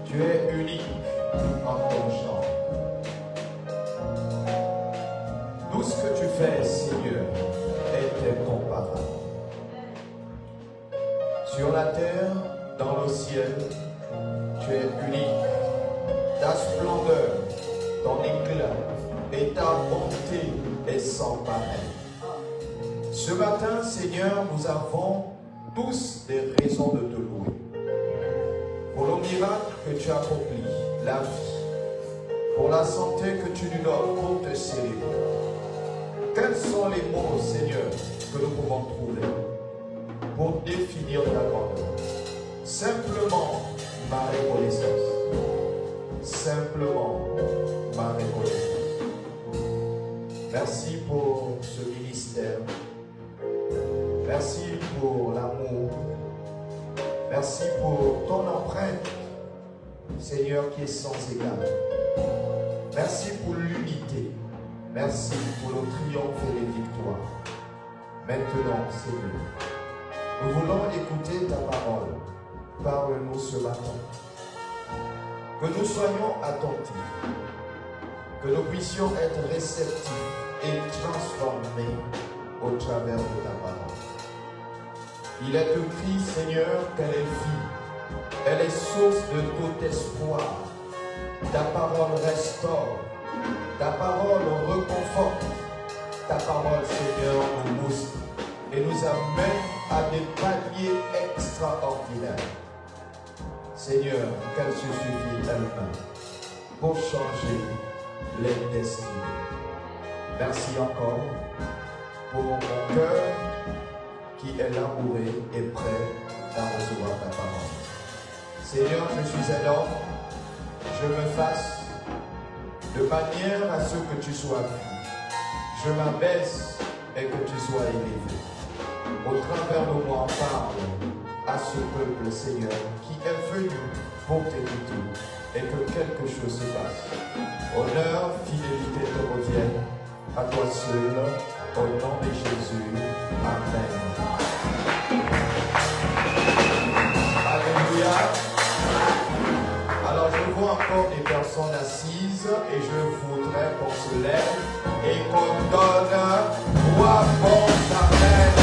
Tu es unique en ton genre. Tout ce que tu fais, Seigneur, est incomparable. Sur la terre, dans le ciel, tu es unique. Ta splendeur, ton éclat et ta bonté est sans pareil. Ce matin, Seigneur, nous avons tous des raisons de te louer. Pour le miracle que tu accomplis, la vie, pour la santé que tu nous donnes pour te célébrer. Quels sont les mots, Seigneur, que nous pouvons trouver pour définir ta grandeur? Simplement ma reconnaissance. Simplement ma reconnaissance. Merci pour ce ministère. Merci pour l'amour. Merci pour ton empreinte, Seigneur, qui est sans égal. Merci pour l'unité. Merci pour le triomphe et les victoires. Maintenant, Seigneur, nous voulons écouter ta parole. Parle-nous ce matin. Que nous soyons attentifs. Que nous puissions être réceptifs et transformés au travers de ta parole. Il est écrit, Seigneur, qu'elle est vie. Elle est source de tout espoir. Ta parole restaure. Ta parole reconforte. Ta parole, Seigneur, nous booste et nous amène à des paliers extraordinaires. Seigneur, qu'elle se suffit elle-même pour changer les destinées. Merci encore pour mon cœur qui est labouré et prêt à recevoir ta parole. Seigneur, je suis un homme, je me fasse de manière à ce que tu sois vu. Je m'abaisse et que tu sois élevé. Au travers de moi, parle à ce peuple, Seigneur, qui est venu pour t'écouter et que quelque chose se passe. Honneur, fidélité te reviennent à toi seul, au nom de Jésus. Amen. Alléluia. Alors je vois encore des personnes assises et je voudrais qu'on se lève et qu'on donne 3 bons amen.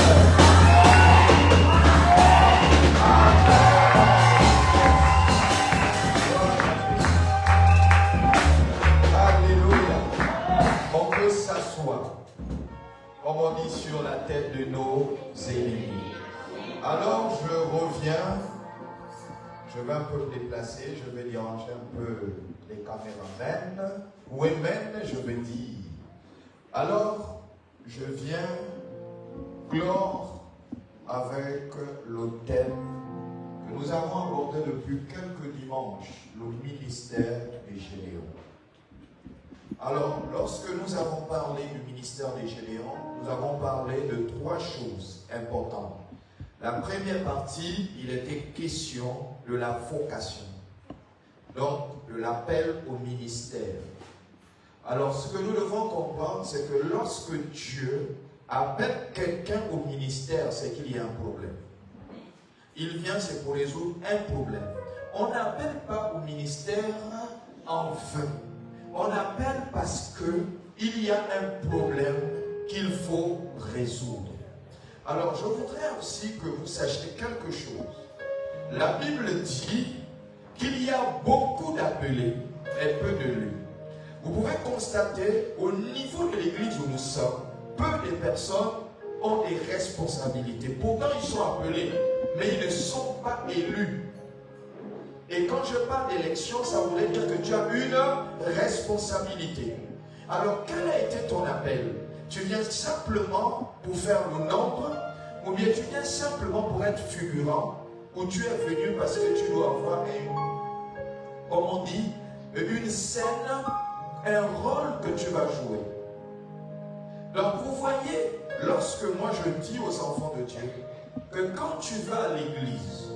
Alléluia. On peut s'asseoir, comme on dit, sur la tête de nos ennemis. Alors je reviens. Je vais un peu me déplacer, je vais déranger un peu les caméramens. Women, je vais dire. Alors, je viens clore avec le thème que nous avons abordé depuis quelques dimanches, le ministère des Gédéons. Alors, lorsque nous avons parlé du ministère des Gédéons, nous avons parlé de 3 choses importantes. La première partie, il était question de la vocation, donc de l'appel au ministère. Alors, ce que nous devons comprendre, c'est que lorsque Dieu appelle quelqu'un au ministère, c'est qu'il y a un problème. Il vient, c'est pour résoudre un problème. On n'appelle pas au ministère en vain. On appelle parce qu'il y a un problème qu'il faut résoudre. Alors, je voudrais aussi que vous sachiez quelque chose. La Bible dit qu'il y a beaucoup d'appelés et peu d'élus. Vous pouvez constater, au niveau de l'église où nous sommes, peu de personnes ont des responsabilités. Pourtant, ils sont appelés, mais ils ne sont pas élus. Et quand je parle d'élection, ça voudrait dire que tu as une responsabilité. Alors, quel a été ton appel? Tu viens simplement pour faire le nombre, ou bien tu viens simplement pour être figurant, ou tu es venu parce que tu dois avoir comme on dit, une scène, un rôle que tu vas jouer. Donc vous voyez, lorsque moi je dis aux enfants de Dieu, que quand tu vas à l'église,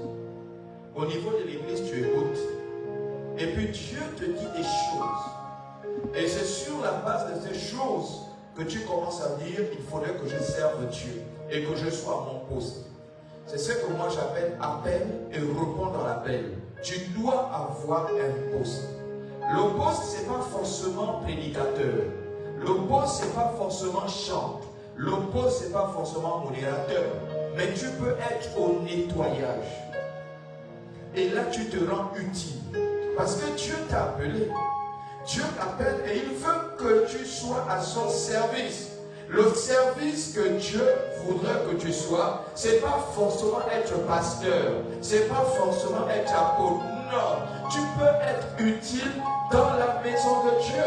au niveau de l'église tu écoutes, et puis Dieu te dit des choses. Et c'est sur la base de ces choses que tu commences à dire, il faudrait que je serve Dieu et que je sois à mon poste. C'est ce que moi j'appelle appel et répondre à l'appel. Tu dois avoir un poste. Le poste, ce n'est pas forcément prédicateur. Le poste, ce n'est pas forcément chante. Le poste, ce n'est pas forcément modérateur. Mais tu peux être au nettoyage. Et là, tu te rends utile. Parce que Dieu t'a appelé. Dieu t'appelle et il veut que tu sois à son service. Le service que Dieu voudrait que tu sois, ce n'est pas forcément être pasteur. Ce n'est pas forcément être apôtre. Non, tu peux être utile dans la maison de Dieu.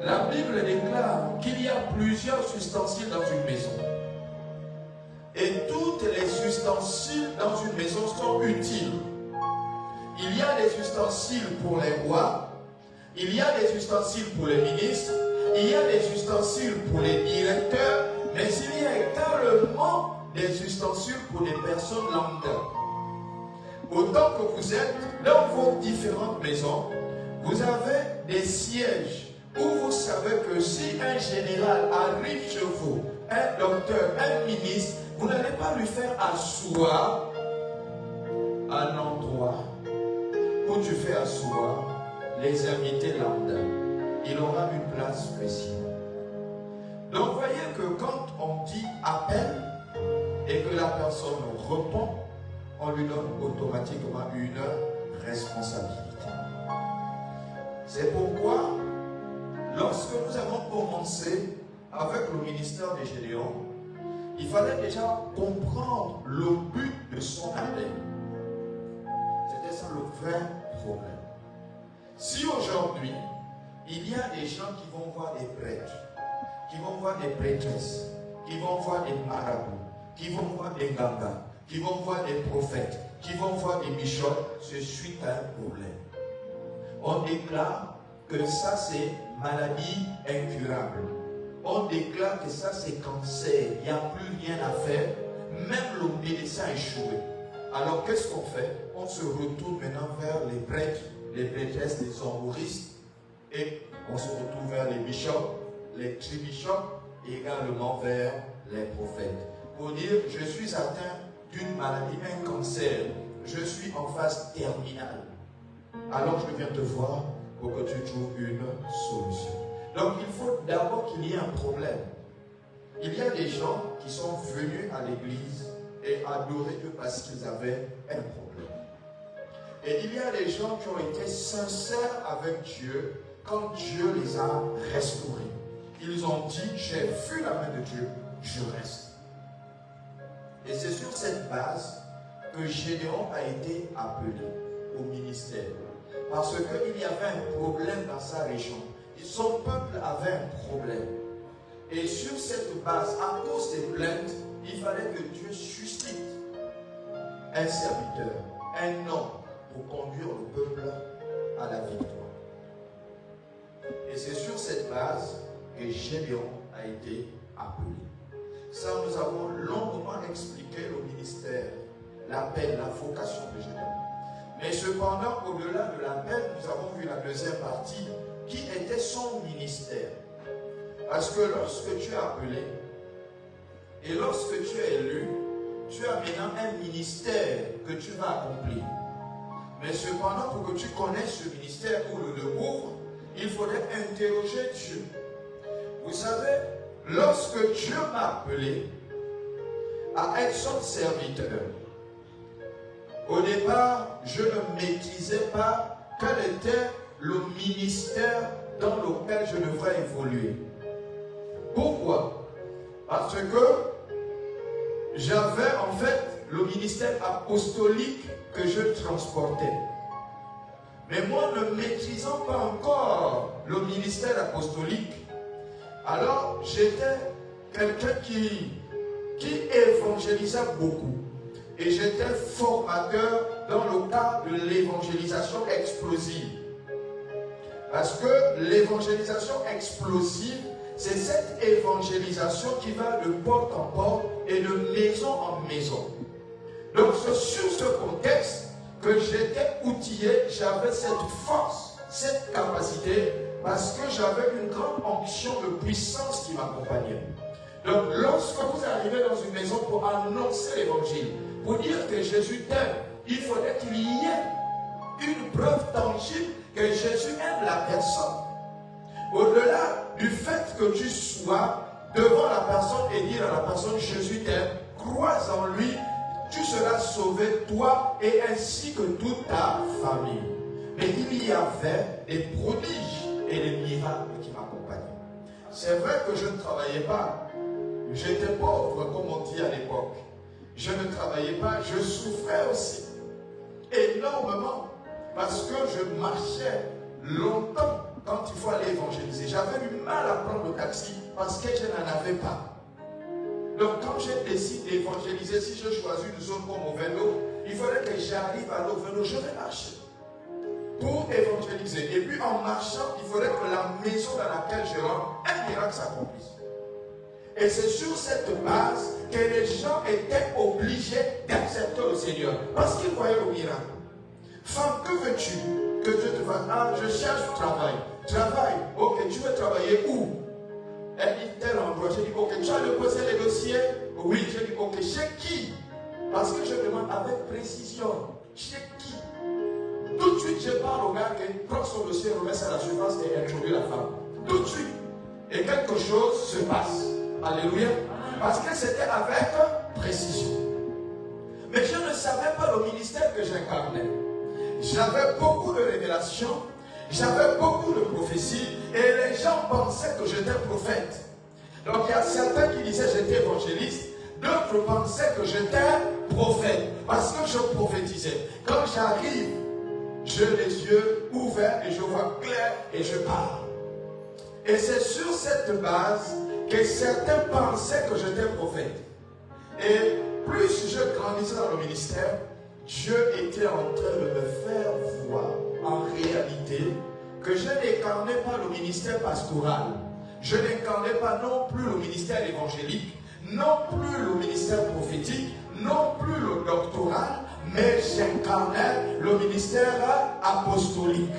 La Bible déclare qu'il y a plusieurs ustensiles dans une maison. Et tous les ustensiles dans une maison sont utiles. Il y a des ustensiles pour les rois, il y a des ustensiles pour les ministres, il y a des ustensiles pour les directeurs, mais il y a également des ustensiles pour les personnes lambda. Autant que vous êtes dans vos différentes maisons, vous avez des sièges où vous savez que si un général arrive chez vous, un docteur, un ministre, vous n'allez pas lui faire asseoir à un endroit où tu fais asseoir les invités lambda. Il aura une place spéciale. Donc voyez que quand on dit appel et que la personne répond, on lui donne automatiquement une responsabilité. C'est pourquoi, lorsque nous avons commencé avec le ministère de Gédéon, il fallait déjà comprendre le but de son appel. C'était ça le vrai problème. Si aujourd'hui, il y a des gens qui vont voir des prêtres, qui vont voir des prêtresses, qui vont voir des marabouts, qui vont voir des gangas, qui vont voir des prophètes, qui vont voir des bishops, c'est suite à un problème. On déclare que ça c'est maladie incurable. On déclare que ça c'est cancer, il n'y a plus rien à faire, même le médecin a échoué. Alors qu'est-ce qu'on fait? On se retourne maintenant vers les prêtres, les prêtresses, les humoristes, et on se retrouve vers les bishops, les tribishops, et également vers les prophètes. Pour dire, je suis atteint d'une maladie, un cancer, je suis en phase terminale. Alors je viens te voir pour que tu trouves une solution. Donc il faut d'abord qu'il y ait un problème. Il y a des gens qui sont venus à l'église et adorer Dieu parce qu'ils avaient un problème. Et il y a des gens qui ont été sincères avec Dieu quand Dieu les a restaurés. Ils ont dit, j'ai vu la main de Dieu, je reste. Et c'est sur cette base que Gédéon a été appelé au ministère. Parce qu'il y avait un problème dans sa région. Son peuple avait un problème. Et sur cette base, à cause des plaintes, il fallait que Dieu suscite un serviteur, un homme, pour conduire le peuple à la victoire. Et c'est sur cette base que Gédéon a été appelé. Ça, nous avons longuement expliqué le ministère, l'appel, la vocation de Gédéon. Mais cependant, au-delà de l'appel, nous avons vu la deuxième partie, qui était son ministère. Parce que lorsque tu es appelé, et lorsque tu es élu, tu as maintenant un ministère que tu vas accomplir. Mais cependant, pour que tu connaisses ce ministère ou le découvres, il faudrait interroger Dieu. Vous savez, lorsque Dieu m'a appelé à être son serviteur, au départ, je ne maîtrisais pas quel était le ministère dans lequel je devrais évoluer. Pourquoi? Parce que j'avais en fait le ministère apostolique que je transportais. Mais moi, ne maîtrisant pas encore le ministère apostolique, alors j'étais quelqu'un qui évangélisait beaucoup. Et j'étais formateur dans le cadre de l'évangélisation explosive. Parce que l'évangélisation explosive, c'est cette évangélisation qui va de porte en porte et de maison en maison. Donc c'est sur ce contexte que j'étais outillé, j'avais cette force, cette capacité, parce que j'avais une grande onction de puissance qui m'accompagnait. Donc lorsque vous arrivez dans une maison pour annoncer l'évangile, pour dire que Jésus t'aime, il faudrait qu'il y ait une preuve tangible que Jésus aime la personne. Au-delà du fait que tu sois devant la personne et dire à la personne Jésus t'aime, crois en lui, tu seras sauvé toi et ainsi que toute ta famille. Mais il y avait des prodiges et des miracles qui m'accompagnaient. C'est vrai que je ne travaillais pas. J'étais pauvre, comme on dit à l'époque. Je ne travaillais pas, je souffrais aussi. Énormément. Parce que je marchais longtemps quand il faut aller évangéliser. J'avais du mal à prendre le taxi parce que je n'en avais pas. Donc quand j'ai décidé d'évangéliser, si je choisis une zone comme au vélo, il faudrait que j'arrive à l'eau vélo, je vais marcher pour évangéliser. Et puis en marchant, il faudrait que la maison dans laquelle je rentre, un miracle s'accomplisse. Et c'est sur cette base que les gens étaient obligés d'accepter le Seigneur. Parce qu'ils croyaient au miracle. Femme, que veux-tu que Dieu te fasse? Ah, je cherche du travail. Travail, ok, tu veux travailler où? Elle dit tel endroit. J'ai dit, ok, tu as déposé les dossiers? Oui, j'ai dit, ok, chez qui? Parce que je demande avec précision. Chez qui? Tout de suite, je parle au gars qui prend son dossier, remet ça à la surface et introduit la femme. Tout de suite. Et quelque chose se passe. Alléluia. Parce que c'était avec précision. Mais je ne savais pas le ministère que j'incarnais. J'avais beaucoup de révélations, j'avais beaucoup de prophéties, et les gens pensaient que j'étais prophète. Donc il y a certains qui disaient que j'étais évangéliste, d'autres pensaient que j'étais prophète, parce que je prophétisais. Quand j'arrive, j'ai les yeux ouverts et je vois clair et je parle. Et c'est sur cette base que certains pensaient que j'étais prophète. Et plus je grandissais dans le ministère, Dieu était en train de me faire voir en réalité que je n'incarnais pas le ministère pastoral. Je n'incarnais pas non plus le ministère évangélique, non plus le ministère prophétique, non plus le doctoral, mais j'incarnais le ministère apostolique.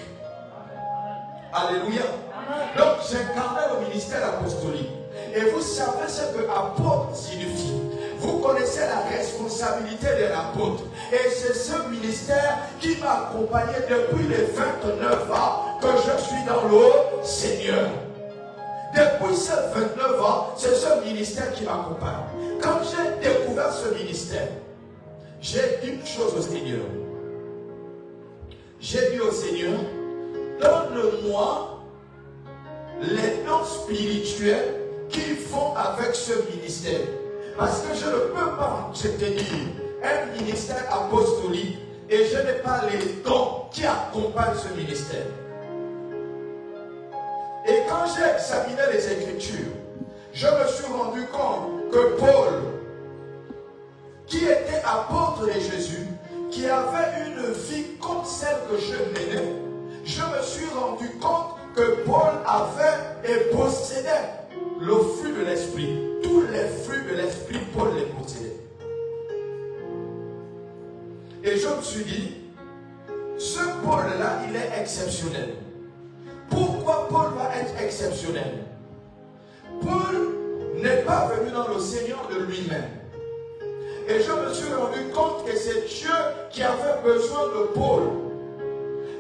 Alléluia. Donc j'incarnais le ministère apostolique. Et vous savez ce que apôtre signifie. Vous connaissez la responsabilité de l'apôtre. Et c'est ce ministère qui m'a accompagné depuis les 29 ans que je suis dans le Seigneur. Depuis ces 29 ans, c'est ce ministère qui m'accompagne. Quand j'ai découvert ce ministère, j'ai dit une chose au Seigneur. J'ai dit au Seigneur, donne-moi les dons spirituels qui vont avec ce ministère. Parce que je ne peux pas entretenir un ministère apostolique et je n'ai pas les dons qui accompagnent ce ministère. Et quand j'ai examiné les Écritures, je me suis rendu compte que Paul, qui était apôtre de Jésus, qui avait une vie comme celle que je menais, je me suis rendu compte que Paul avait et possédait le fruit de l'esprit. Tous les fruits de l'esprit, Paul les possédait. Et je me suis dit, ce Paul-là, il est exceptionnel. Pourquoi Paul va être exceptionnel? Paul n'est pas venu dans le Seigneur de lui-même. Et je me suis rendu compte que c'est Dieu qui avait besoin de Paul.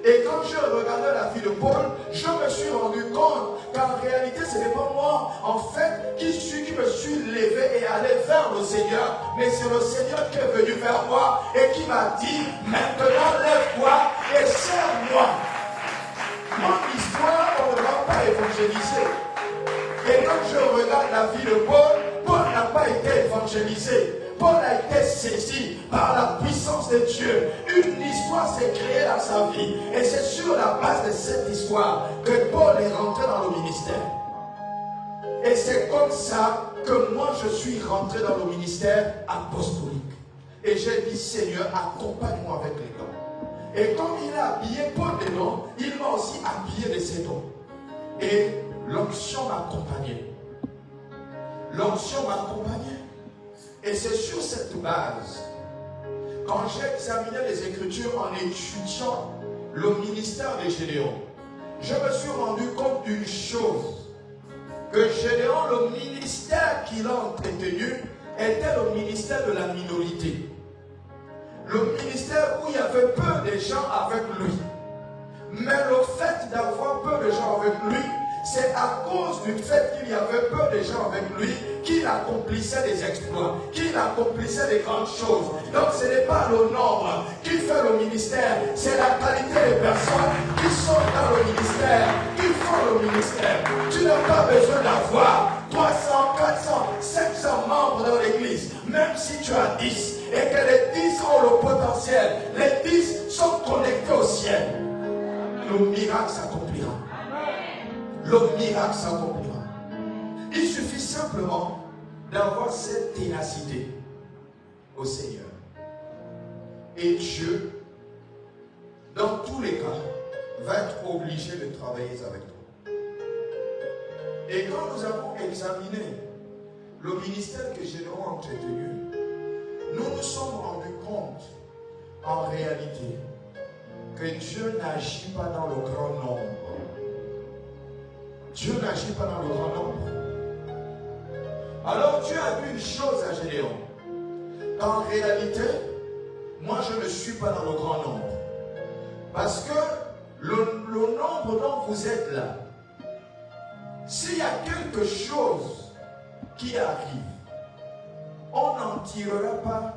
Et quand je regardais la vie de Paul, je me suis rendu compte qu'en réalité, ce n'est pas moi, en fait, qui me suis levé et allé vers le Seigneur, mais c'est le Seigneur qui est venu vers moi et qui m'a dit, maintenant lève-toi et sers-moi. Mon histoire, on ne va pas évangéliser. Et quand je regarde la vie de Paul, Paul n'a pas été évangélisé. Paul a été saisi par la puissance de Dieu. Une histoire s'est créée dans sa vie. Et c'est sur la base de cette histoire que Paul est rentré dans le ministère. Et c'est comme ça que moi je suis rentré dans le ministère apostolique. Et j'ai dit, Seigneur, accompagne-moi avec les dons. Et comme il a habillé Paul des dons, il m'a aussi habillé de ses dons. Et l'onction m'accompagnait. L'onction m'accompagnait. Et c'est sur cette base, quand j'ai examiné les Écritures en étudiant le ministère de Gédéon, je me suis rendu compte d'une chose, que Gédéon, le ministère qu'il a entretenu, était le ministère de la minorité. le ministère où il y avait peu de gens avec lui. Mais le fait d'avoir peu de gens avec lui, c'est à cause du fait qu'il y avait peu de gens avec lui qu'il accomplissait des exploits, qu'il accomplissait des grandes choses. Donc ce n'est pas le nombre qui fait le ministère, c'est la qualité des personnes qui sont dans le ministère, qui font le ministère. Tu n'as pas besoin d'avoir 300, 400, 500 membres dans l'église, même si tu as 10 et que les 10 ont le potentiel, les 10 sont connectés au ciel. Le miracle s'accomplira. Le miracle s'accomplira. Il suffit simplement d'avoir cette ténacité au Seigneur. Et Dieu, dans tous les cas, va être obligé de travailler avec toi. Et quand nous avons examiné le ministère que Gédéon a entretenu, nous nous sommes rendus compte, en réalité, que Dieu n'agit pas dans le grand nombre. Dieu n'agit pas dans le grand nombre. Alors Dieu a dit une chose à Gédéon. En réalité, moi je ne suis pas dans le grand nombre. Parce que le nombre dont vous êtes là, s'il y a quelque chose qui arrive, on n'en tirera pas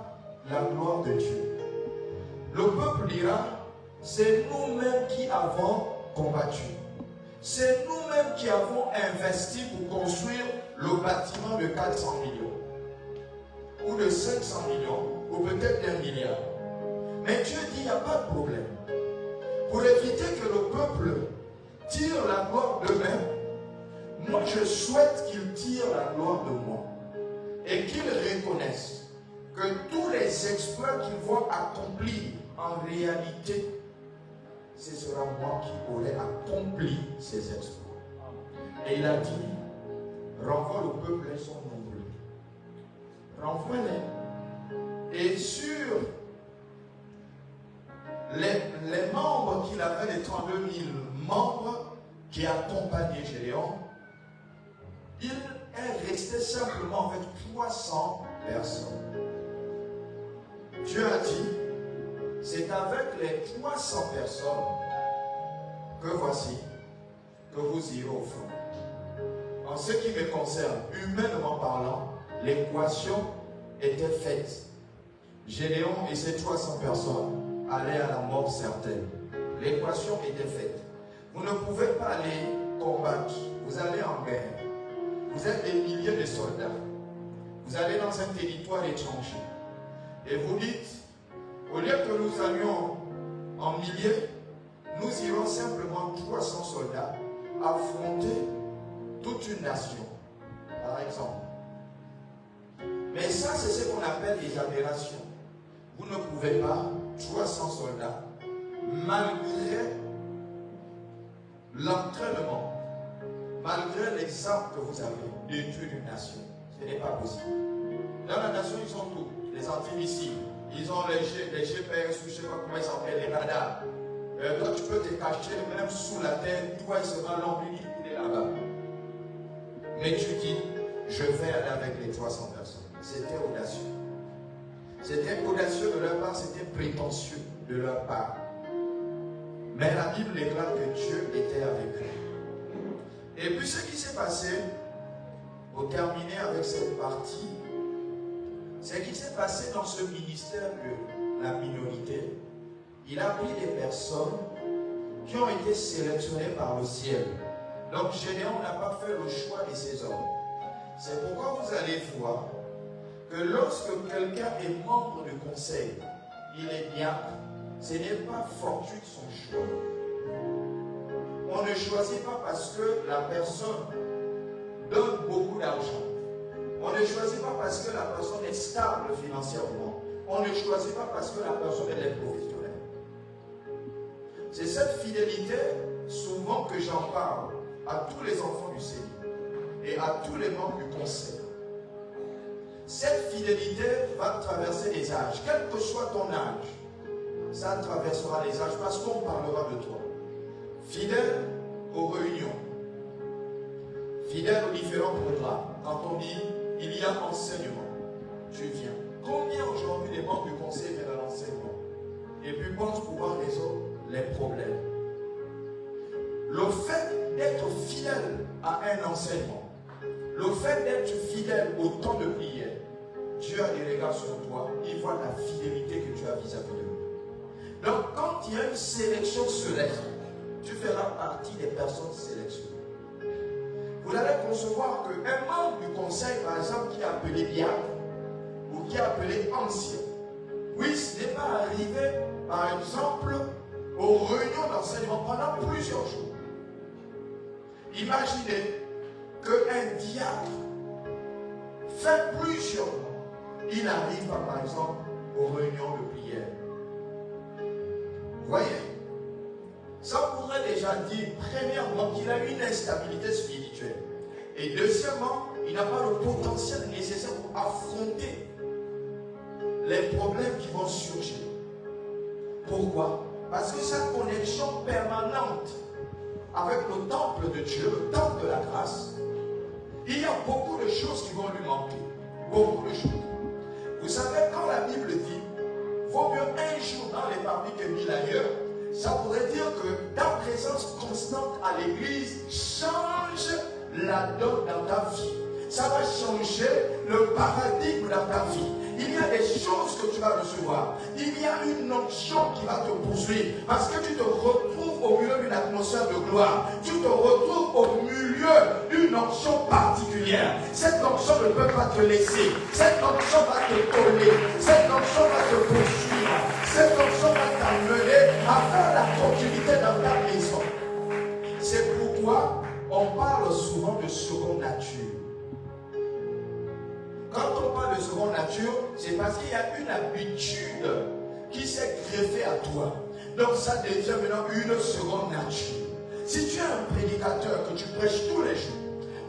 la gloire de Dieu. Le peuple dira, c'est nous-mêmes qui avons combattu. C'est nous-mêmes qui avons investi pour construire le bâtiment de 400 millions. Ou de 500 millions, ou peut-être d'1 milliard. Mais Dieu dit, il n'y a pas de problème. Pour éviter que le peuple tire la gloire d'eux-mêmes, moi je souhaite qu'ils tirent la gloire de moi. Et qu'ils reconnaissent que tous les exploits qu'ils vont accomplir, en réalité, ce sera moi qui aurai accompli ces exploits. Et il a dit, renvoie le peuple et son nombreux. Renvoie-les. Et sur les membres qu'il avait, les 32 000 membres qui accompagnaient Gédéon, il est resté simplement avec 300 personnes. Dieu a dit, c'est avec les 300 personnes que voici, que vous irez au front. En ce qui me concerne, humainement parlant, l'équation était faite. Gédéon et ses 300 personnes allaient à la mort certaine. L'équation était faite. Vous ne pouvez pas aller combattre. Vous allez en guerre. Vous êtes des milliers de soldats. Vous allez dans un territoire étranger. Et vous dites, au lieu que nous allions en milliers, nous irons simplement 300 soldats affronter toute une nation, par exemple. Mais ça, c'est ce qu'on appelle des aberrations. Vous ne pouvez pas, 300 soldats, malgré l'entraînement, malgré l'exemple que vous avez, détruire une nation. Ce n'est pas possible. Dans la nation, ils ont tout. Les antimissiles, ils ont les GPS, je ne sais pas comment ils s'appellent, les radars. Donc tu peux te cacher même sous la terre, tu vois, il sera l'homme, il est là-bas. Mais tu dis, je vais aller avec les 300 personnes. C'était audacieux. C'était audacieux de leur part, c'était prétentieux de leur part. Mais la Bible déclare que Dieu était avec eux. Et puis ce qui s'est passé, pour terminer avec cette partie, c'est qu'il s'est passé dans ce ministère de la minorité. Il a pris des personnes qui ont été sélectionnées par le ciel. Donc Gédéon n'a pas fait le choix de ces hommes. C'est pourquoi vous allez voir que lorsque quelqu'un est membre du conseil, il est diacre, ce n'est pas fortuit son choix. On ne choisit pas parce que la personne donne beaucoup d'argent. On ne choisit pas parce que la personne est stable financièrement. On ne choisit pas parce que la personne est professionnelle. C'est cette fidélité, souvent que j'en parle à tous les enfants du Seigneur et à tous les membres du conseil. Cette fidélité va traverser les âges. Quel que soit ton âge, ça traversera les âges parce qu'on parlera de toi. Fidèle aux réunions, fidèle aux différents programmes. Quand on dit il y a enseignement, tu viens. Combien aujourd'hui les membres du conseil viennent à l'enseignement? et puis pense pouvoir résoudre les problèmes. Le fait d'être fidèle à un enseignement, le fait d'être fidèle au temps de prière, Dieu a des regards sur toi, il voit la fidélité que tu as vis-à-vis de lui. Donc quand il y a une sélection céleste, tu feras partie des personnes sélectionnées. Vous allez concevoir qu'un membre du conseil, par exemple, qui est appelé diacre ou qui est appelé ancien, oui, ce n'est pas arrivé, par exemple, aux réunions d'enseignement pendant plusieurs jours. Imaginez qu'un diacre fait plusieurs mois. Il n'arrive pas, par exemple, aux réunions de prière. Vous voyez? Ça pourrait déjà dire, premièrement, qu'il a une instabilité spirituelle. Et deuxièmement, il n'a pas le potentiel nécessaire pour affronter les problèmes qui vont surgir. Pourquoi? Parce que sa connexion permanente avec le temple de Dieu, le temple de la grâce, il y a beaucoup de choses qui vont lui manquer. Beaucoup de choses. Vous savez, quand la Bible dit, vaut mieux un jour dans les parvis que 1000 ailleurs, ça voudrait dire que ta présence constante à l'église change la donne dans ta vie. Ça va changer le paradigme dans ta vie. Il y a des choses que tu vas recevoir. Il y a une onction qui va te poursuivre. Parce que tu te retrouves au milieu d'une atmosphère de gloire. Tu te retrouves au milieu d'une onction particulière. Cette onction ne peut pas te laisser. Cette onction va te coller. Cette onction va te poursuivre. Cette onction va t'amener à faire la continuité dans ta maison. C'est pourquoi on parle souvent de seconde nature. Quand on parle de seconde nature, c'est parce qu'il y a une habitude qui s'est greffée à toi. Donc ça devient maintenant une seconde nature. Si tu es un prédicateur que tu prêches tous les jours,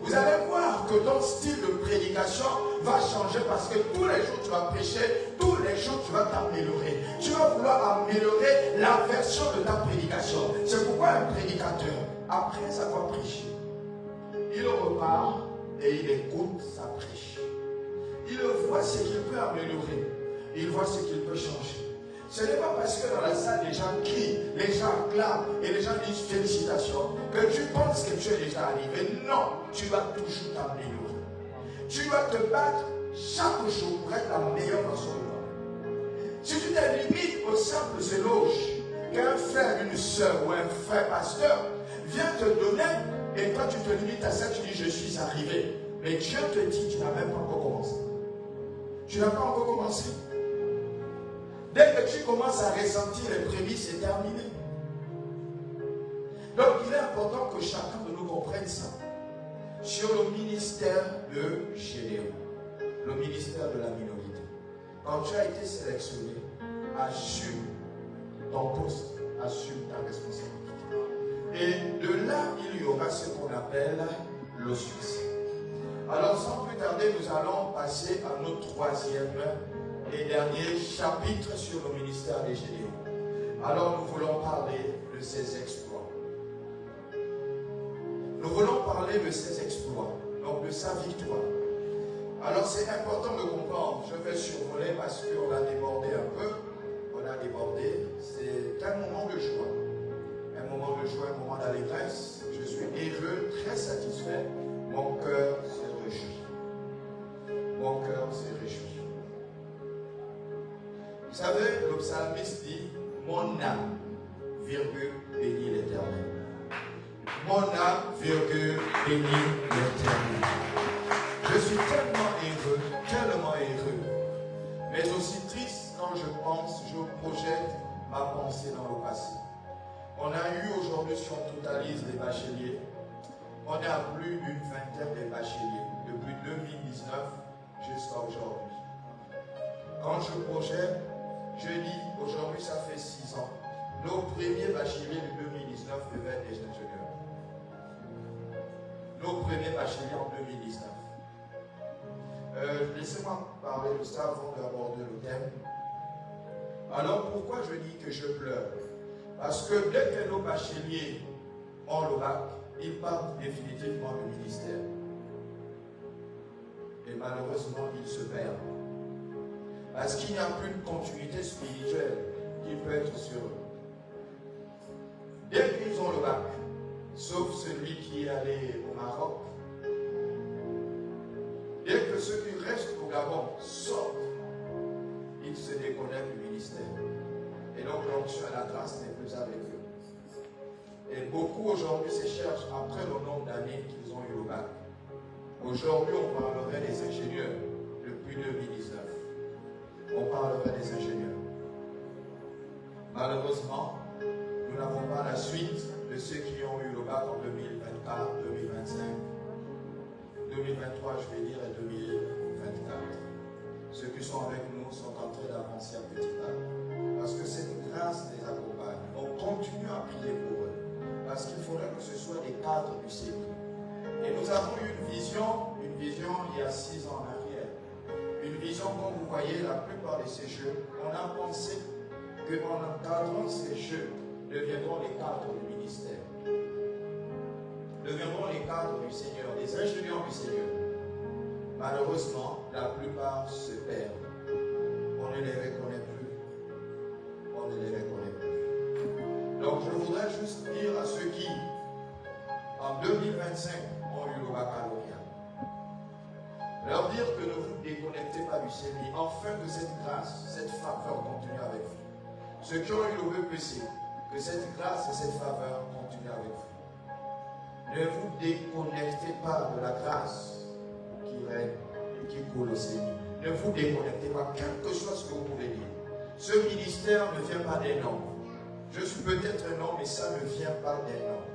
vous allez voir que ton style de prédication va changer parce que tous les jours tu vas prêcher, tous les jours tu vas t'améliorer. Tu vas vouloir améliorer la version de ta prédication. C'est pourquoi un prédicateur, après avoir prêché, il repart et il écoute sa prêche. Il voit ce qu'il peut améliorer. Il voit ce qu'il peut changer. Ce n'est pas parce que dans la salle les gens crient, les gens acclament et les gens disent félicitations que tu penses que tu es déjà arrivé. Non, tu vas toujours t'améliorer. Tu vas te battre chaque jour pour être la meilleure version de toi. Si tu te limites aux simples éloges qu'un frère, une soeur ou un frère pasteur vient te donner et toi tu te limites à ça, tu dis je suis arrivé. Mais Dieu te dit tu n'as même pas encore commencé. Tu n'as pas encore commencé. Dès que tu commences à ressentir les prémices, c'est terminé. Donc il est important que chacun de nous comprenne ça. Sur le ministère de Gédéon, le ministère de la minorité. Quand tu as été sélectionné, assume ton poste, assume ta responsabilité. Et de là, il y aura ce qu'on appelle le succès. Alors sans plus tarder, nous allons passer à notre troisième et dernier chapitre sur le ministère de Gédéon. Alors nous voulons parler de ses exploits. Nous voulons parler de ses exploits, donc de sa victoire. Alors c'est important de comprendre, je vais survoler parce qu'on a débordé un peu, c'est un moment de joie. Un moment de joie, un moment d'allégresse. Je suis heureux, très satisfait. Mon cœur se réjouit. Mon cœur se réjouit. Vous savez, le psalmiste dit, mon âme, virgule, bénit l'Éternel. Mon âme, virgule, bénit l'Éternel. Je suis tellement heureux, mais aussi triste quand je pense, je projette ma pensée dans le passé. On a eu aujourd'hui, si on totalise les bacheliers, on est à plus d'une vingtaine de bacheliers, depuis 2019 jusqu'à aujourd'hui. Quand je projette, je dis, aujourd'hui ça fait 6 ans. Nos premiers bacheliers de 2019 devaient être des ingénieurs. Nos premiers bacheliers en 2019. Laissez-moi parler de ça avant d'aborder le thème. Alors pourquoi je dis que je pleure? Parce que dès que nos bacheliers ont le bac, ils partent définitivement du ministère. Et malheureusement, ils se perdent. Parce qu'il n'y a plus de continuité spirituelle. qui peut être sur eux. Bien qu'ils ont le bac, sauf celui qui est allé au Maroc, bien que ceux qui restent au Gabon sortent, ils se déconnectent du ministère. Et donc l'onction et la grâce n'est plus avec eux. Et beaucoup aujourd'hui se cherchent après le nombre d'années qu'ils ont eu au bac. Aujourd'hui, on parlerait des ingénieurs depuis 2019. On parlerait des ingénieurs. Malheureusement, nous n'avons pas la suite de ceux qui ont eu le bac en 2024, 2025, 2023, je vais dire, et 2024. Ceux qui sont avec nous sont en train d'avancer à petit pas. Parce que cette grâce les accompagne. On continue à prier pour eux. Parce qu'il faudrait que ce soit des cadres du Seigneur. Et nous avons eu une vision il y a 6 ans en arrière. Une vision, comme vous voyez, la plupart de ces jeunes, on a pensé qu'en encadrant ces jeunes, deviendront les cadres du ministère. Deviendront les cadres du Seigneur, les ingénieurs du Seigneur. Malheureusement, la plupart se perdent. On ne les reconnaît plus. On ne les reconnaît plus. Donc je voudrais juste dire à ceux qui, en 2025, ont eu le baccalauréat, leur dire que ne vous déconnectez pas du Seigneur, afin que cette grâce, cette faveur continue avec vous. Ceux qui ont eu le BPC, que cette grâce et cette faveur continuent avec vous. Ne vous déconnectez pas de la grâce qui règne et qui coule au Seigneur. Ne vous déconnectez pas, quel que soit ce que vous pouvez dire. Ce ministère ne vient pas d'un homme. Je suis peut-être un homme, mais ça ne vient pas d'un homme.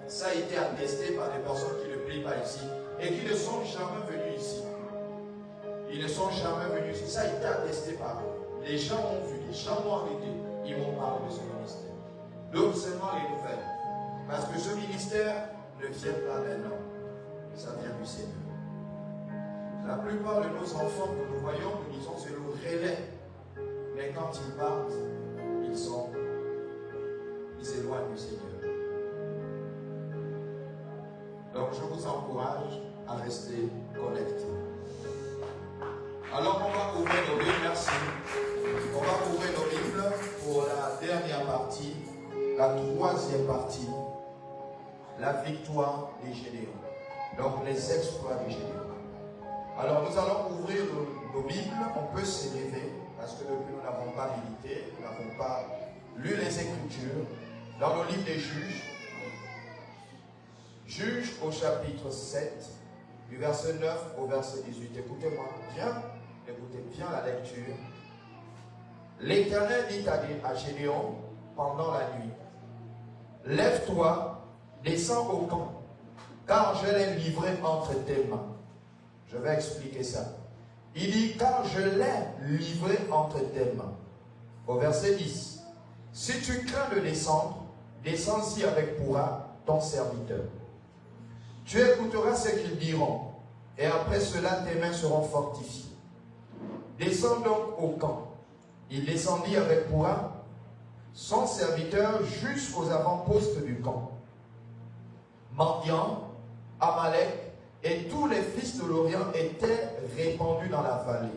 Ça a été attesté par des personnes qui ne prient pas ici et qui ne sont jamais venus ici. Ils ne sont jamais venus ici. Ça a été attesté par eux. Les gens ont vu, les gens m'ont arrêté. Ils m'ont parlé de ce ministère. Donc seulement les nouvelles. Parce que ce ministère ne vient pas d'un homme. Ça vient du Seigneur. La plupart de nos enfants que nous voyons, nous disons c'est le relais. Mais quand ils partent, ils s'éloignent du Seigneur. Donc je vous encourage à rester connectés. Alors on va ouvrir nos Bibles, merci. On va ouvrir nos Bibles pour la dernière partie, la troisième partie, la victoire des Gédéons. Donc les exploits des Gédéons. Alors nous allons ouvrir nos Bibles, on peut s'élever, parce que depuis nous n'avons pas médité, nous n'avons pas lu les Écritures, dans le livre des Juges, Juges au chapitre 7, du verset 9 au verset 18. Écoutez-moi bien, écoutez bien la lecture. L'Éternel dit à Gédéon pendant la nuit, lève-toi, descends au camp, car je l'ai livré entre tes mains. Je vais expliquer ça. Il dit, car je l'ai livré entre tes mains. Au verset 10, si tu crains de descendre, descends-y avec Pourra, ton serviteur. Tu écouteras ce qu'ils diront, et après cela, tes mains seront fortifiées. Descends donc au camp. Il descendit avec Pourra, son serviteur, jusqu'aux avant-postes du camp. Madian, Amalek et tous les fils de l'Orient étaient répandus dans la vallée,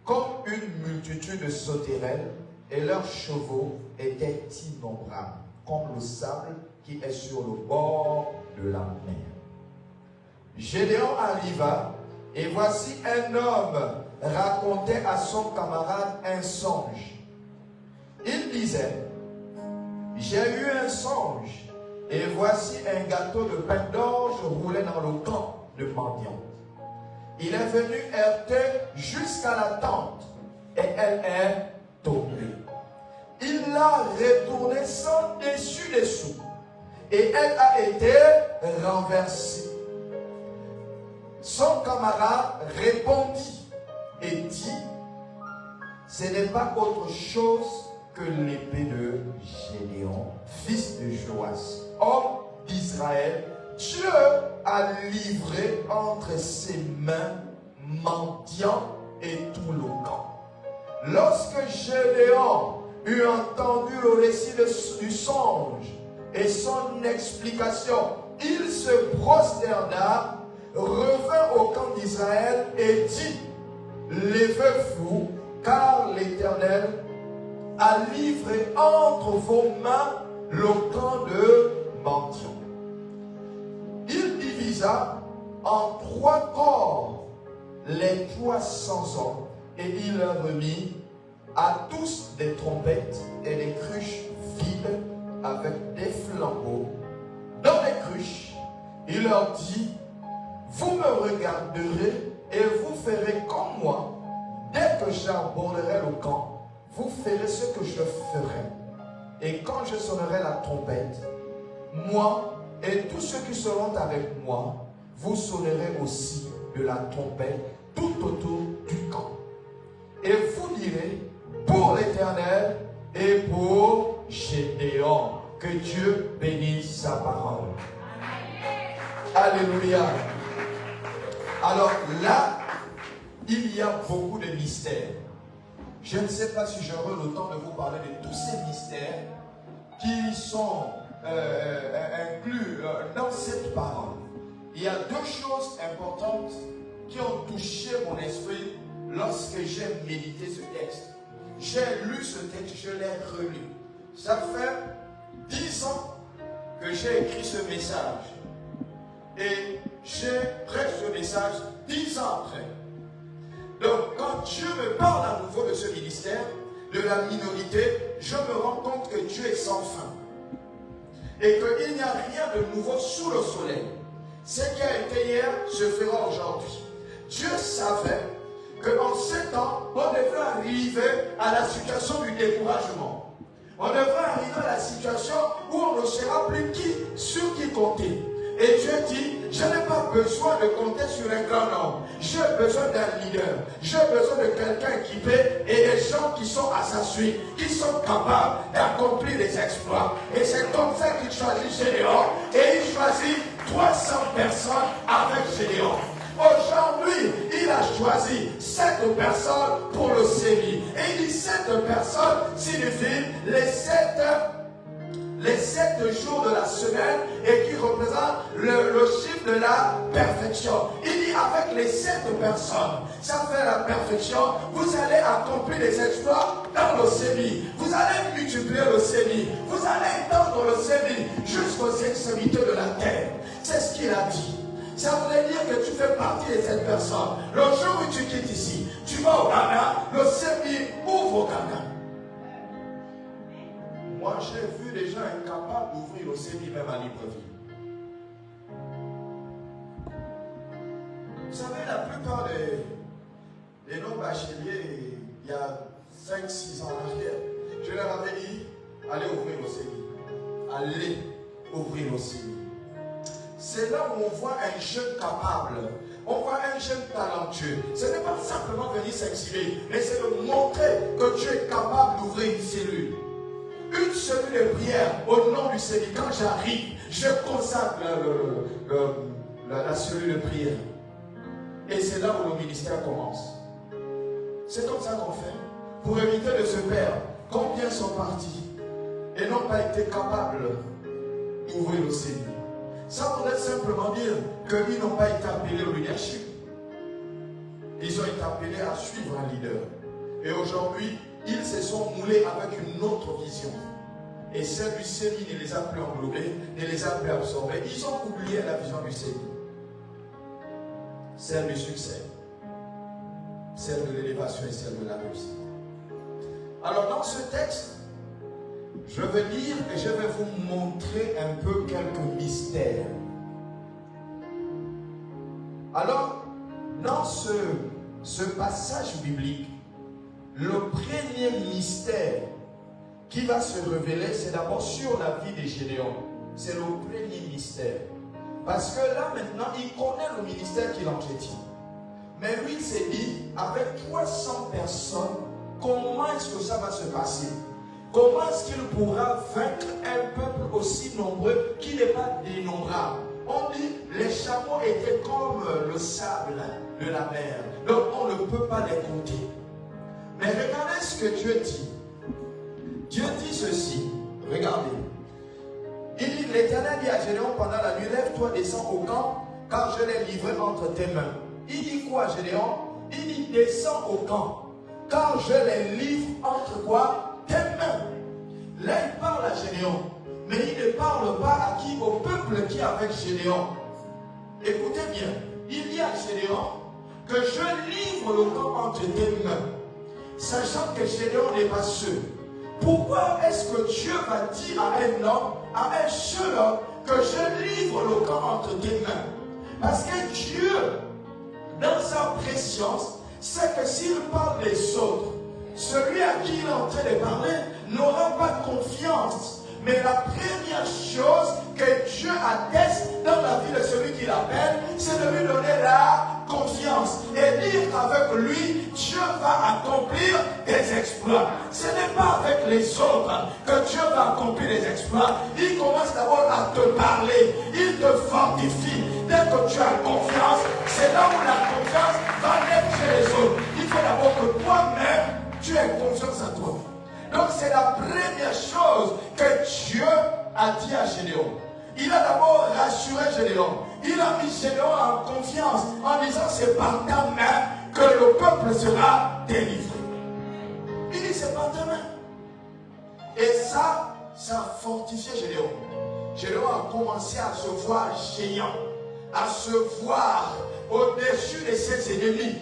comme une multitude de sauterelles, et leurs chevaux étaient innombrables, comme le sable qui est sur le bord de la mer. Gédéon arriva, et voici un homme racontait à son camarade un songe. Il disait, j'ai eu un songe, et voici un gâteau de pain d'orge roulé dans le camp de Madian. Il est venu heurter jusqu'à la tente, et elle est tombée. Il l'a retournée sans dessus-dessous, et elle a été renversée. Son camarade répondit et dit, ce n'est pas autre chose que l'épée de Gédéon, fils de Joas, homme d'Israël. Dieu a livré entre ses mains Madian et tout le camp. Lorsque Gédéon eut entendu le récit du songe et son explication, il se prosterna, revint au camp d'Israël et dit, levez-vous, car l'Éternel a livré entre vos mains le camp de mendiants. Il divisa en 3 corps les 300 hommes et il leur remit à tous des trompettes et des cruches vides avec des flambeaux. Dans les cruches, il leur dit, vous me regarderez et vous ferez comme moi. Dès que j'aborderai le camp, vous ferez ce que je ferai. Et quand je sonnerai la trompette, moi et tous ceux qui seront avec moi, vous sonnerez aussi de la trompette tout autour du camp. Et vous direz, pour l'Éternel et pour Gédéon, que Dieu bénisse sa parole. Alléluia. Alors là, il y a beaucoup de mystères. Je ne sais pas si j'aurai le temps de vous parler de tous ces mystères qui sont inclus dans cette parole. Il y a 2 choses importantes qui ont touché mon esprit lorsque j'ai médité ce texte. J'ai lu ce texte, je l'ai relu. Ça fait 10 ans que j'ai écrit ce message. Et j'ai prêché ce message 10 ans après. Donc, quand Dieu me parle à nouveau de ce ministère, de la minorité, je me rends compte que Dieu est sans fin. Et qu'il n'y a rien de nouveau sous le soleil. Ce qui a été hier se fera aujourd'hui. Dieu savait qu'en 7 ans, on devrait arriver à la situation du découragement. On devrait arriver à la situation où on ne saura plus sur qui compter. Et Dieu dit, je n'ai pas besoin de compter sur un grand homme. J'ai besoin d'un leader. J'ai besoin de quelqu'un équipé et des gens qui sont à sa suite, qui sont capables d'accomplir des exploits. Et c'est comme ça qu'il choisit Gédéon. Et il choisit 300 personnes avec Gédéon. Aujourd'hui, il a choisi 7 personnes pour le séminaire. Et il dit 7 personnes signifient les 7 jours de la semaine et qui représentent le chiffre de la perfection. Il dit avec les 7 personnes, ça fait la perfection, vous allez accomplir des exploits dans le séminaire. Vous allez multiplier le séminaire. Vous allez étendre le séminaire jusqu'aux extrémités de la terre. C'est ce qu'il a dit. Ça voudrait dire que tu fais partie de cette personne. Le jour où tu quittes ici, tu vas au Ghana, le séminaire ouvre au Ghana. Moi, j'ai vu des gens incapables d'ouvrir le séminaire même à Libreville. Vous savez, la plupart des non-bacheliers, il y a 5-6 ans en arrière, je leur avais dit, allez ouvrir le séminaire. Allez ouvrir le séminaire. C'est là où on voit un jeune capable, on voit un jeune talentueux. Ce n'est pas simplement venir s'exhiber, mais c'est de montrer que Dieu est capable d'ouvrir une cellule. Une cellule de prière au nom du Seigneur. Quand j'arrive, je consacre la cellule de prière. Et c'est là où le ministère commence. C'est comme ça qu'on fait. Pour éviter de se perdre, combien sont partis et n'ont pas été capables d'ouvrir le Seigneur. Ça voudrait simplement dire qu'ils n'ont pas été appelés au leadership. Ils ont été appelés à suivre un leader. Et aujourd'hui, ils se sont moulés avec une autre vision. Et celle du Seigneur ne les a plus englobés, ne les a plus absorbés. Ils ont oublié la vision du Seigneur. Celle du succès, celle de l'élévation et celle de la réussite. Alors dans ce texte, je vais lire et je vais vous montrer un peu quelques mystères. Alors, dans ce passage biblique, le premier mystère qui va se révéler, c'est d'abord sur la vie de Gédéon. C'est le premier mystère. Parce que là, maintenant, il connaît le ministère qu'il entretient. Mais lui, il s'est dit, avec 300 personnes, comment est-ce que ça va se passer? Comment est-ce qu'il pourra vaincre un peuple aussi nombreux qui n'est pas dénombrable? On dit, les chameaux étaient comme le sable de la mer. Donc, on ne peut pas les compter. Mais regardez ce que Dieu dit. Dieu dit ceci. Regardez. Il dit, l'Éternel dit à Gédéon pendant la nuit, lève-toi, descends au camp, car je l'ai livré entre tes mains. Il dit quoi, Gédéon? Il dit, descends au camp, car je les livre entre quoi? Tes mains. Là, il parle à Gédéon. Mais il ne parle pas à qui? Au peuple qui est avec Gédéon. Écoutez bien. Il dit à Gédéon que je livre le camp entre tes mains. Sachant que Gédéon n'est pas seul. Pourquoi est-ce que Dieu va dire à un homme, à un seul homme, que je livre le camp entre tes mains? Parce que Dieu, dans sa préscience, sait que s'il parle des autres, celui à qui il est en train de parler n'aura pas confiance. Mais la première chose que Dieu atteste dans la vie de celui qui l'appelle, c'est de lui donner la confiance et dire qu'avec lui, Dieu va accomplir des exploits. Ce n'est pas avec les autres que Dieu va accomplir des exploits. Il commence d'abord à te parler, il te fortifie. Dès que tu as confiance, c'est là où la confiance va naître chez les autres. Il faut d'abord que toi-même, tu aies confiance en toi. Donc c'est la première chose que Dieu a dit à Gédéon. Il a d'abord rassuré Gédéon. Il a mis Gédéon en confiance en disant c'est par ta main que le peuple sera délivré. Il dit c'est par ta main. Et ça a fortifié Gédéon. Gédéon a commencé à se voir géant, à se voir au-dessus de ses ennemis.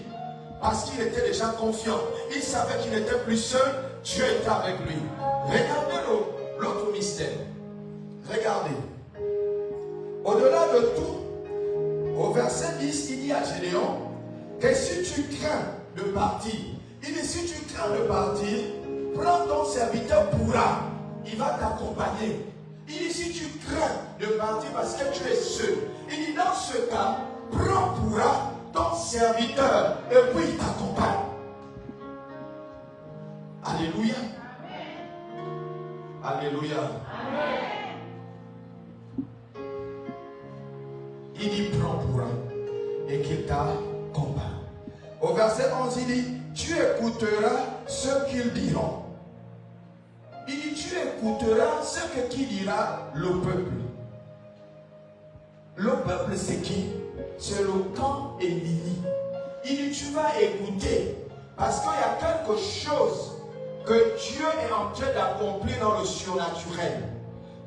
Parce qu'il était déjà confiant. Il savait qu'il n'était plus seul. Dieu était avec lui. Regardez l'autre mystère. Regardez. Au-delà de tout, au verset 10, il dit à Gédéon que si tu crains de partir, il dit si tu crains de partir, prends ton serviteur Pourra. Il va t'accompagner. Il dit si tu crains de partir parce que tu es seul, il dit dans ce cas, prends Pourra, ton serviteur, et puis il t'accompagne. Alléluia. Alléluia. Il dit prends Pourra et qu'il t'accompagne. Au verset 11, il dit tu écouteras ce qu'ils diront. Il dit tu écouteras ce que qui dira le peuple. Le peuple c'est qui? C'est le camp ennemi. Il dit tu vas écouter parce qu'il y a quelque chose que Dieu est en train d'accomplir dans le surnaturel.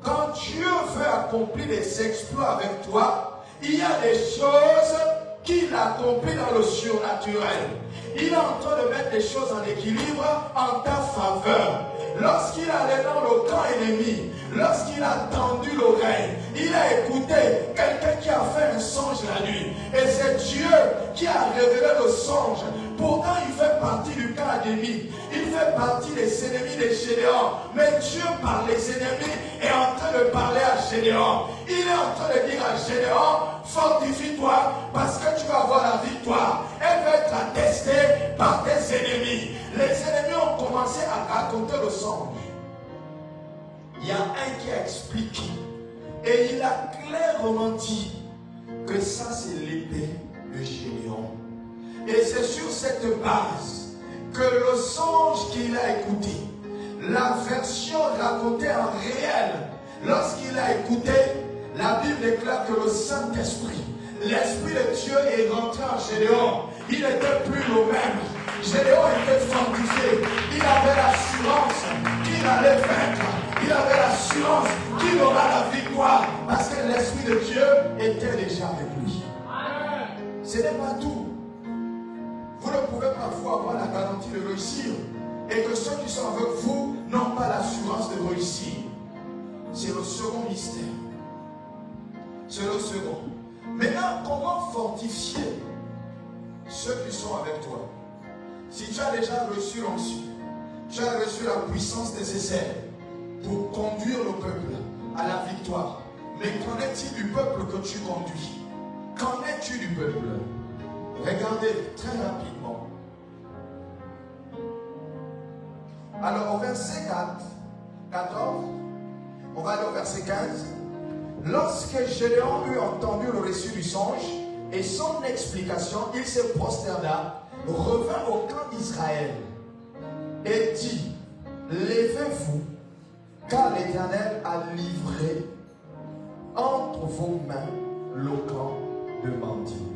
Quand Dieu veut accomplir des exploits avec toi, il y a des choses qu'il accomplit dans le surnaturel. Il est en train de mettre des choses en équilibre en ta faveur. Lorsqu'il allait dans le camp ennemi, lorsqu'il a tendu l'oreille, il a écouté quelqu'un qui a fait un songe la nuit. Et c'est Dieu qui a révélé le songe. Pourtant, il fait partie du camp ennemi. Il fait partie des ennemis de Gédéon. Mais Dieu, par les ennemis, est en train de parler à Gédéon. Il est en train de dire à Gédéon, fortifie-toi parce que tu vas avoir la victoire. Elle va être attestée par tes ennemis. Les ennemis ont commencé à raconter le songe. Il y a un qui a expliqué. Et il a clairement dit que ça c'est l'épée de Gédéon. Et c'est sur cette base que le songe qu'il a écouté, la version racontée en réel, lorsqu'il a écouté, la Bible déclare que le Saint-Esprit, l'Esprit de Dieu est rentré en Gédéon. Il n'était plus le même. Gédéon était fortifié. Il avait l'assurance qu'il allait vaincre. Il avait l'assurance qu'il aura la victoire parce que l'Esprit de Dieu était déjà avec lui. Ce n'est pas tout. Vous ne pouvez pas avoir la garantie de réussir et que ceux qui sont avec vous n'ont pas l'assurance de réussir. C'est le second mystère. C'est le second. Maintenant, comment fortifier ceux qui sont avec toi? Si tu as déjà reçu l'onction, tu as reçu la puissance nécessaire pour conduire le peuple à la victoire. Mais qu'en est-il du peuple que tu conduis? Qu'en es-tu du peuple? Regardez très rapidement. Alors au verset 14, on va aller au verset 15. Lorsque Gédéon eut entendu le récit du songe et son explication, il se prosterna, revint au camp d'Israël et dit, levez-vous, car l'Éternel a livré entre vos mains le camp de bandits.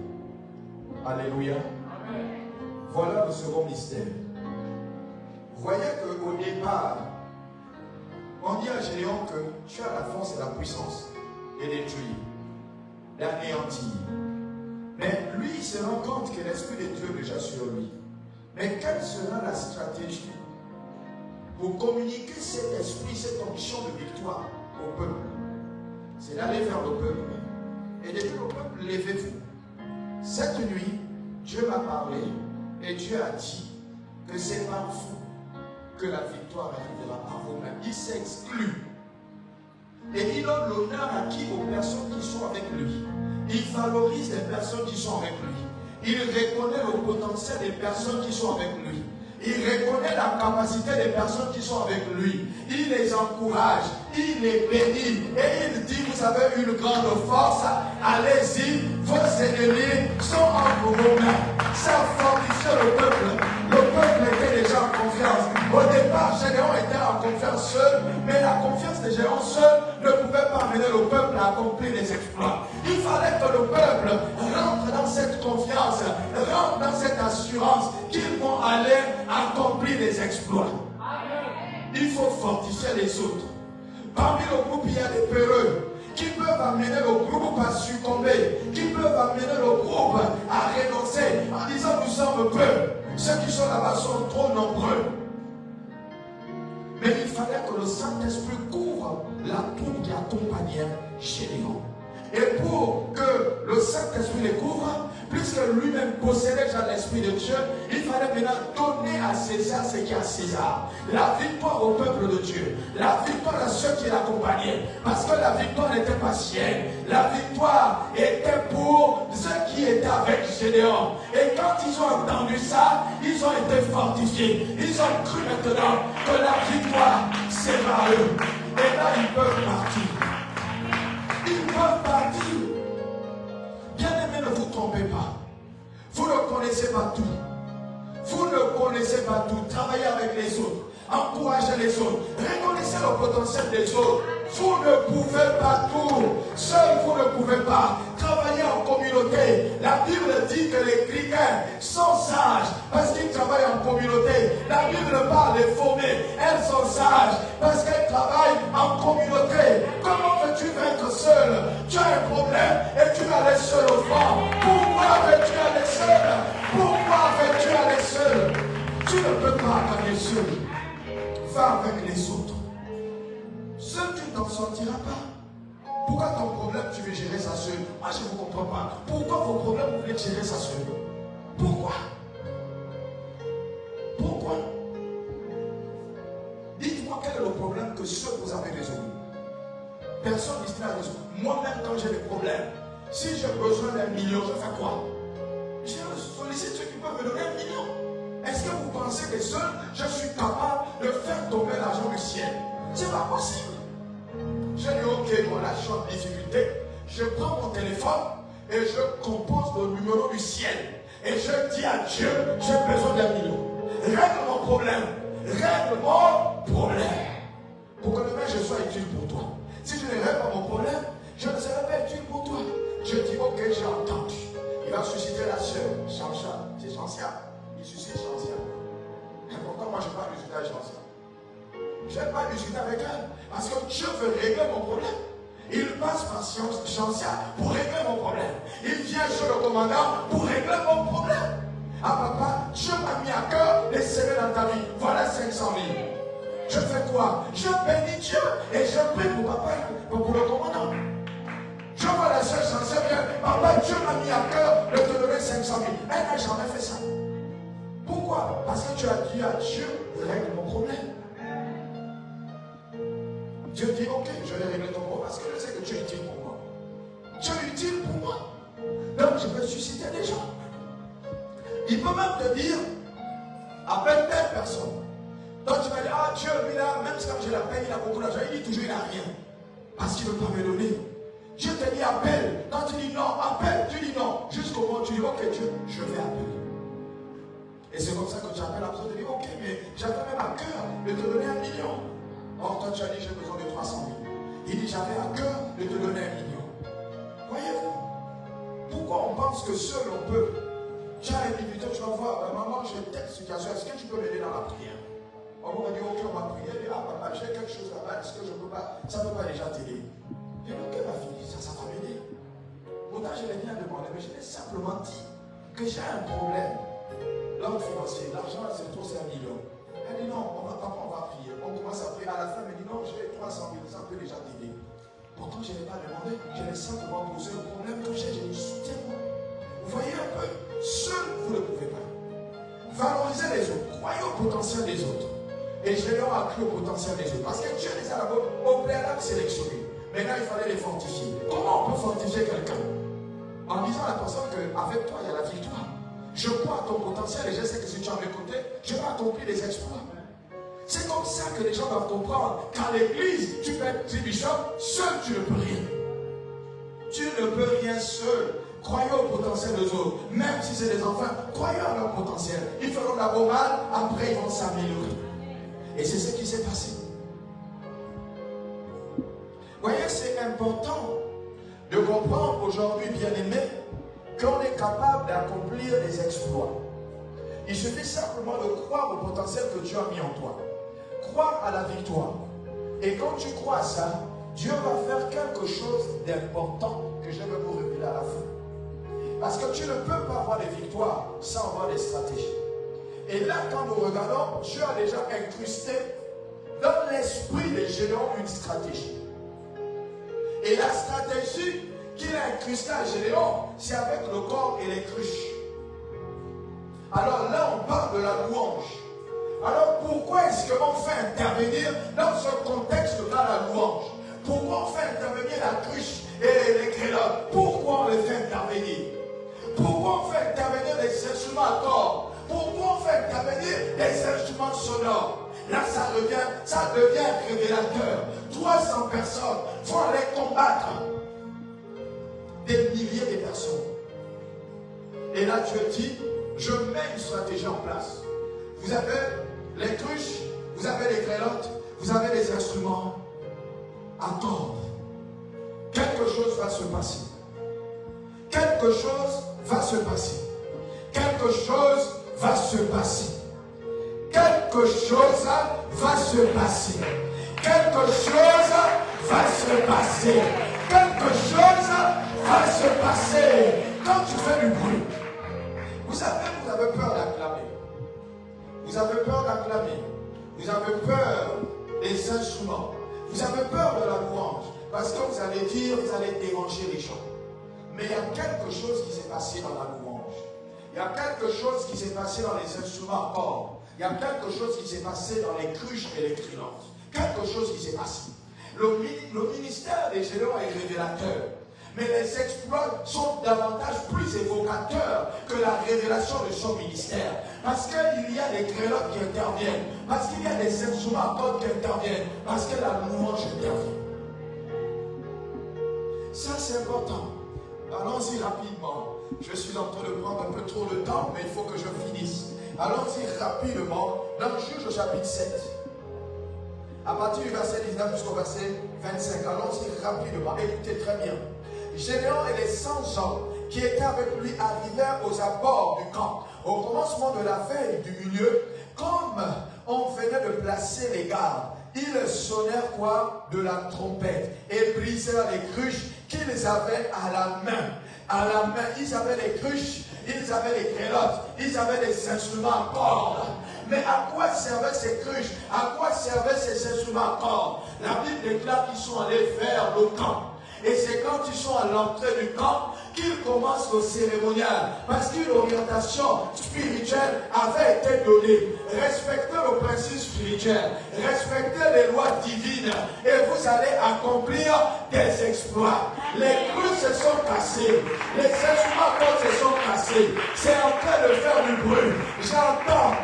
Alléluia. Amen. Voilà le second mystère. Vous voyez qu'au départ, on dit à Gédéon que tu as la force et la puissance de détruire, d'anéantir. Mais lui, il se rend compte que l'Esprit de Dieu est déjà sur lui. Mais quelle sera la stratégie pour communiquer cet esprit, cette onction de victoire au peuple? C'est d'aller vers le peuple et de dire au peuple, levez-vous. Cette nuit, Dieu m'a parlé et Dieu a dit que c'est par vous que la victoire arrivera, par vous-même. Il s'exclut. Et il donne l'honneur à qui? Aux personnes qui sont avec lui. Il valorise les personnes qui sont avec lui. Il reconnaît le potentiel des personnes qui sont avec lui. Il reconnaît la capacité des personnes qui sont avec lui. Il les encourage, il les bénit et il dit, vous avez une grande force, allez-y, vos ennemis sont entre vos mains. Ça fortifie le peuple. Le peuple était déjà en confiance. Au départ, Gédéon était en confiance seul, mais la confiance de Gédéon seul ne pouvait pas amener le peuple à accomplir les exploits. Il fallait que le peuple rentre dans cette confiance, rentre dans cette assurance qu'ils vont aller accomplir les exploits. Il faut fortifier les autres. Parmi le groupe, il y a des peureux qui peuvent amener le groupe à succomber, qui peuvent amener le groupe à renoncer en disant nous sommes peu. Ceux qui sont là-bas sont trop nombreux. Mais il fallait que le Saint-Esprit couvre la troupe qui accompagnait Gédéon. Et pour que le Saint-Esprit les couvre, puisque lui-même possédait déjà l'Esprit de Dieu, il fallait maintenant donner à César ce qui est à César. La victoire au peuple de Dieu, la victoire à ceux qui l'accompagnaient, parce que la victoire n'était pas sienne, la victoire était pour ceux qui étaient avec Gédéon. Et quand ils ont entendu ça, ils ont été fortifiés. Ils ont cru maintenant que la victoire, c'est par eux. Et là, ils peuvent partir. Ils peuvent partir. Bien-aimés, ne vous trompez pas. Vous ne connaissez pas tout. Vous ne connaissez pas tout. Travaillez avec les autres. Encouragez les autres. Reconnaissez le potentiel des autres. Vous ne pouvez pas tout. Seul, vous ne pouvez pas. Travaillez en communauté. La Bible dit que les chrétiens sont sages parce qu'ils travaillent en communauté. La Bible parle des formés. Elles sont sages parce qu'elles travaillent en communauté. Comment veux-tu vaincre seul? Tu as un problème et tu vas aller seul au front. Pourquoi veux-tu aller seul? Pourquoi veux-tu aller seul? Tu ne peux pas aller seul. Va avec les autres. Seul tu ne t'en sortiras pas. Pourquoi ton problème tu veux gérer ça seul? Moi je ne vous comprends pas. Pourquoi vos problèmes vous voulez gérer ça seul? Pourquoi? Pourquoi? Dites-moi quel est le problème que seul vous avez résolu. Personne ici n'a résolu. Moi-même quand j'ai des problèmes, si j'ai besoin d'1 million, je fais quoi? Je sollicite ceux qui peuvent me donner 1 million. Est-ce que vous pensez que seul je suis capable de faire tomber l'argent du ciel? C'est pas possible. Je dis ok, bon là je suis en difficulté. Je prends mon téléphone et je compose le numéro du ciel. Et je dis à Dieu, j'ai besoin d'1 million. Règle mon problème. Règle mon problème. Pour que demain je sois utile pour toi. Si je ne règle pas mon problème, je ne serai pas utile pour toi. Je dis ok, j'ai entendu. Il va susciter la sœur, Jean-Charles. C'est Jean-Charles. Il suscite Jean-Charles. Et pourquoi moi je n'ai pas discuté avec Jean-Charles? Je n'ai pas discuté avec elle. Parce que Dieu veut régler mon problème. Il passe par Jean-Charles pour régler mon problème. Il vient chez le commandant pour régler mon problème. Ah papa, Dieu m'a mis à cœur de s'aimer dans ta vie. Voilà 500 000. Je fais quoi? Je bénis Dieu et je prie pour papa, pour le commandant. Je vois la soeur Jean-Charles bien. Papa, Dieu m'a mis à cœur de te donner 500 000. Elle n'a jamais fait ça. Pourquoi? Parce que tu as dit à Dieu, règle mon problème. Dieu dit, ok, je vais régler ton problème parce que je sais que tu es utile pour moi. Tu es utile pour moi. Donc je vais susciter des gens. Il peut même te dire, appelle telle personne. Donc tu vas dire, ah Dieu, lui là, même si quand je l'appelle, il a beaucoup d'argent, il dit toujours, il n'a rien. Parce qu'il ne veut pas me donner. Dieu te dit, appelle. Quand tu dis non, appelle, tu dis non. Jusqu'au moment où tu dis, ok Dieu, je vais appeler. Et c'est comme ça que tu appelles la personne, tu dis, ok, mais j'avais même à cœur de te donner 1 million. Or, toi, tu as dit, j'ai besoin de 300 000. Il dit, j'avais à cœur de te donner 1 million. Voyez-vous? Pourquoi on pense que seul on peut? Tu as un individu, tu vas voir, maman, j'ai telle situation, est-ce que tu peux m'aider dans la prière? On m'a dit, ok, on va prier. Il dit, ah papa, j'ai quelque chose là-bas, est-ce que je ne peux pas, ça ne peut pas déjà t'aider? J'ai dit, ok ma fille, ça va m'aider. Pourtant, je n'ai rien demandé, mais je l'ai simplement dit que j'ai un problème. L'ordre financier, l'argent, c'est trop, c'est 1 million. Elle dit, non, on va prier. On commence à prier. À la fin, elle me dit, non, j'ai 300 000, ça peut déjà t'aider. Pourtant, je n'ai pas demandé, je l'ai simplement posé le problème que j'ai. J'ai dit, soutiens-moi. Vous voyez un peu, seul, vous ne pouvez pas. Valorisez les autres, croyez au potentiel des autres. Et Gédéon a cru au potentiel des autres. Parce que Dieu les a d'abord au préalable sélectionnés. Maintenant, il fallait les fortifier. Comment on peut fortifier quelqu'un? En disant à la personne qu'avec toi, il y a la victoire. Je crois à ton potentiel et je sais que si tu as mes côtés, je vais accomplir des exploits. C'est comme ça que les gens doivent comprendre qu'à l'église, tu peux être bishop, seul tu ne peux rien. Tu ne peux rien seul. Croyez au potentiel des autres. Même si c'est des enfants, croyez à leur potentiel. Ils feront d'abord mal, après ils vont s'améliorer. Et c'est ce qui s'est passé. Vous voyez, c'est important de comprendre aujourd'hui, bien-aimés, qu'on est capable d'accomplir des exploits. Il suffit simplement de croire au potentiel que Dieu a mis en toi. Croire à la victoire. Et quand tu crois à ça, Dieu va faire quelque chose d'important que je vais vous révéler à la fin. Parce que tu ne peux pas avoir des victoires sans avoir des stratégies. Et là, quand nous regardons, Dieu a déjà incrusté dans l'esprit de Gédéon une stratégie. Et la stratégie qu'il a incrustée à Gédéon, c'est avec le corps et les cruches. Alors là, on parle de la louange. Alors pourquoi est-ce qu'on fait intervenir dans ce contexte-là la louange? Pourquoi on fait intervenir la cruche et les grelottes? Pourquoi on les fait intervenir? Pourquoi on fait intervenir les instruments à cordes? Pourquoi on fait intervenir les instruments sonores? Là, ça devient révélateur. 300 personnes vont aller combattre des milliers de personnes. Et là, Dieu dit, je mets une stratégie en place. Vous avez les cruches, vous avez les grelottes, vous avez les instruments à cordes. Quelque chose va se passer. Quelque chose va se passer. Quelque chose va se passer. Quelque chose va se passer. Quelque chose va se passer. Quelque chose va se passer. Quand tu fais du bruit, vous avez peur d'acclamer. Vous avez peur d'acclamer. Vous avez peur des instruments. Vous avez peur de la louange. Parce que vous allez dire, vous allez déranger les gens. Mais il y a quelque chose qui s'est passé dans la louange. Il y a quelque chose qui s'est passé dans les instruments à cordes. Il y a quelque chose qui s'est passé dans les cruches et les grelottes. Quelque chose qui s'est passé. Le ministère des Gédéon est révélateur. Mais les exploits sont davantage plus évocateurs que la révélation de son ministère. Parce qu'il y a des grelottes qui interviennent. Parce qu'il y a des instruments à cordes qui interviennent. Parce que la louange intervient. Ça, c'est important. Allons-y rapidement. Je suis en train de prendre un peu trop de temps, mais il faut que je finisse. Allons-y rapidement dans Juge au chapitre 7. À partir du verset 19 jusqu'au verset 25. Allons-y rapidement. Écoutez très bien. Gédéon et les 100 hommes qui étaient avec lui arrivèrent aux abords du camp. Au commencement de la veille du milieu, comme on venait de placer les gardes, ils sonnèrent quoi? De la trompette et brisèrent les cruches qu'ils avaient à la main. À la main, ils avaient les cruches, ils avaient les grelottes, ils avaient les instruments à cordes. Mais à quoi servaient ces cruches? À quoi servaient ces instruments à cordes? La Bible déclare qu'ils sont allés vers le camp. Et c'est quand ils sont à l'entrée du camp qu'ils commencent le cérémonial. Parce qu'une orientation spirituelle avait été donnée. Respectez le principe spirituel. Respectez les lois divines. Et vous allez accomplir des exploits. Les crues se sont cassées. Les instruments se sont cassés. C'est en train de faire du bruit. J'entends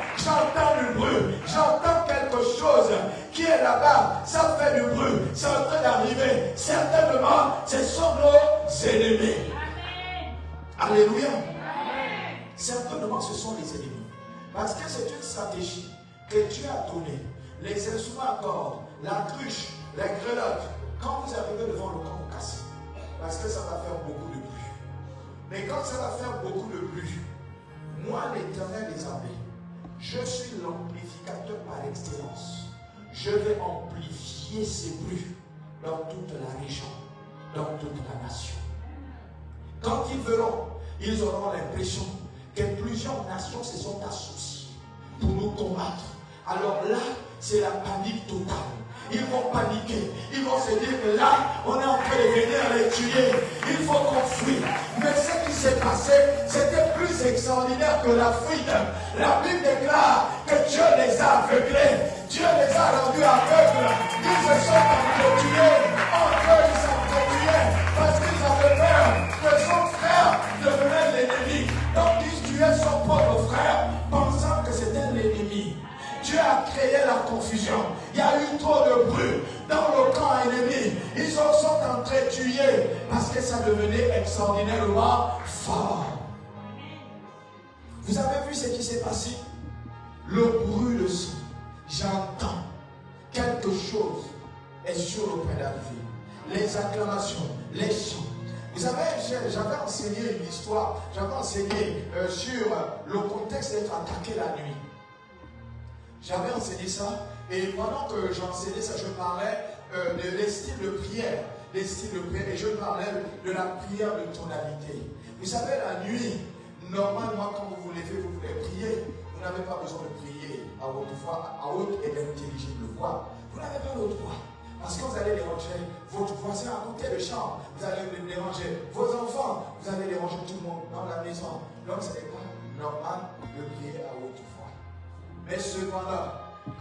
du bruit. J'entends quelque chose qui est là-bas. Ça fait du bruit. C'est en train d'arriver. Certainement, ce sont nos ennemis. Alléluia. Certainement, ce sont les ennemis. Parce que c'est une stratégie que Dieu a donnée. Les instruments à cordes, la cruche, les grelottes. Quand vous arrivez devant le camp, vous cassez. Parce que ça va faire beaucoup de bruit. Mais quand ça va faire beaucoup de bruit, moi, l'Éternel des armées, Je suis l'amplificateur par excellence. Je vais amplifier ces bruits dans toute la région, dans toute la nation. Quand ils verront, ils auront l'impression que plusieurs nations se sont associées pour nous combattre. Alors là, c'est la panique totale. Ils vont paniquer. Ils vont se dire que là, on est en train de venir les tuer. Il faut qu'on fuit. Mais ce qui s'est passé, c'était plus extraordinaire que la fuite. La Bible déclare que Dieu les a aveuglés. Dieu les a rendus aveugles. Ils se sont entretués. Entre eux, ils s'entretuaient parce qu'ils avaient peur que son frère devenait l'ennemi. Donc ils tuaient son propre frère, pensant que c'était l'ennemi. Dieu a créé la confusion. Il y a eu trop de bruit dans le camp ennemi. Ils se sont entretués parce que ça devenait extraordinairement fort. Vous avez vu ce qui s'est passé? Le bruit de son. J'entends quelque chose est sur le point d'arriver. Les acclamations, les chants. Vous savez, j'avais enseigné une histoire, j'avais enseigné sur le contexte d'être attaqué la nuit. J'avais enseigné ça, et pendant que j'enseignais ça, je parlais des styles de prière. Des styles de prière, et je parlais de la prière de tonalité. Vous savez, la nuit, normalement, quand vous vous levez, vous voulez prier. Vous n'avez pas besoin de prier à haute voix, à haute et intelligible voix. Vous n'avez pas l'autre voix. Parce que vous allez déranger votre voisin à côté de chambre. Vous allez déranger vos enfants. Vous allez déranger tout le monde dans la maison. Donc ce n'est pas normal de prier à haute voix. Mais cependant,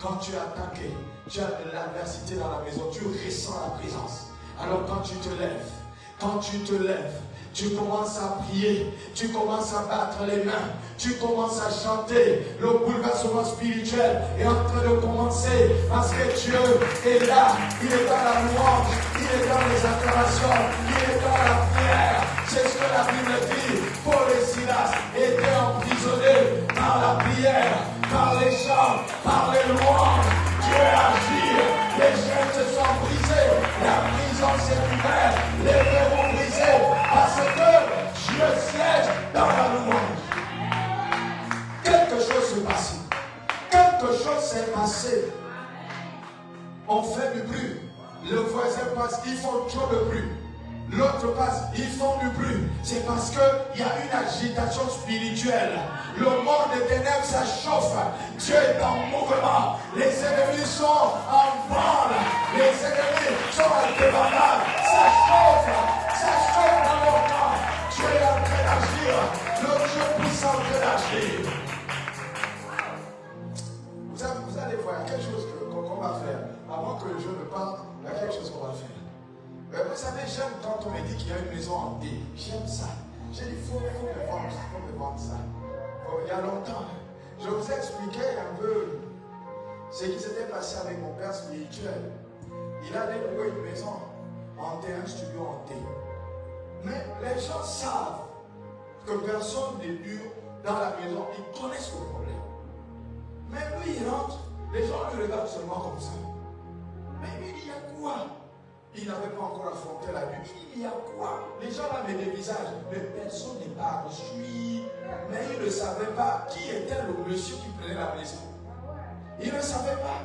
quand tu es attaqué, tu as de l'adversité dans la maison, tu ressens la présence. Alors quand tu te lèves, tu commences à prier, tu commences à battre les mains, tu commences à chanter. Le bouleversement spirituel est en train de commencer parce que Dieu est là, il est dans la louange, il est dans les acclamations, il est dans la prière. C'est ce que la Bible dit. Paul et Silas étaient emprisonnés par la prière, par les chants, par les louanges. Dieu agit, les chaînes se sont brisées, la prison s'est ouverte, les verrous brisés, parce que Dieu siège dans la louange. Quelque chose s'est passé. Quelque chose s'est passé. On fait du bruit. Le voisin passe, ils font trop de bruit. L'autre passe, ils font du bruit. C'est parce qu'il y a une agitation spirituelle. Le monde des ténèbres, ça chauffe. Dieu est en mouvement. Les ennemis sont en branle. Les ennemis sont en débandade. Ça chauffe dans leur camp. Dieu est en train d'agir. Le Dieu puissant est en train d'agir. Vous allez voir, il y a quelque chose qu'on va faire. Avant que je ne parte, il y a quelque chose qu'on va faire. Vous savez, j'aime quand on me dit qu'il y a une maison hantée. J'aime ça. J'ai dit, il faut me vendre ça. Il y a longtemps, je vous ai expliqué un peu ce qui s'était passé avec mon père spirituel. Il allait louer une maison hantée, un studio hanté. Mais les gens savent que personne n'est dur dans la maison. Ils connaissent le problème. Mais lui, il rentre, les gens le regardent seulement comme ça. Mais il y a quoi? Il n'avait pas encore affronté la nuit. Il y a quoi? Les gens là me dévisagent. Mais personne n'est pas reçu. Mais il ne savait pas qui était le monsieur qui prenait la maison. Il ne savait pas.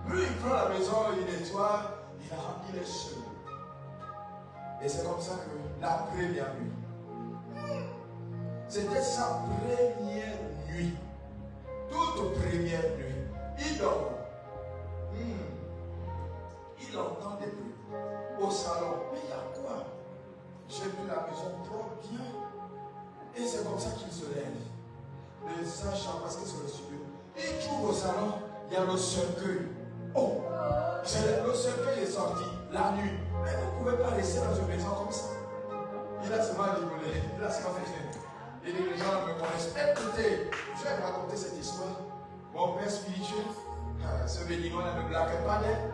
Lui, il prend la maison, il nettoie, il est seul. Et c'est comme ça que la première nuit. C'était sa première nuit. Toute première nuit. Il dort. Il entend des bruits au salon. Mais il y a quoi? J'ai vu la maison trop bien. Et c'est comme ça qu'il se lève. Le sachant parce que c'est le studio. Il trouve au salon, il y a le cercueil. Oh! Le cercueil est sorti la nuit. Mais vous ne pouvez pas rester dans une maison comme ça. Il a seulement rigolé. Il a seulement fait. Et les gens me connaissent. Écoutez, je vais vous raconter cette histoire. Mon père spirituel, ce béninois ne blaguait pas d'elle.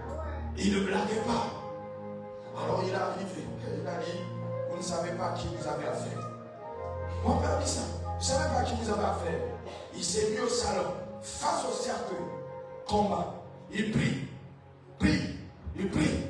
Il ne blaguait pas. Alors il est arrivé. Il a dit, vous ne savez pas à qui vous avez affaire. Mon père dit ça. Vous ne savez pas à qui vous avez affaire. Il s'est mis au salon, face au cercueil. Combat. Il prie. Il prie.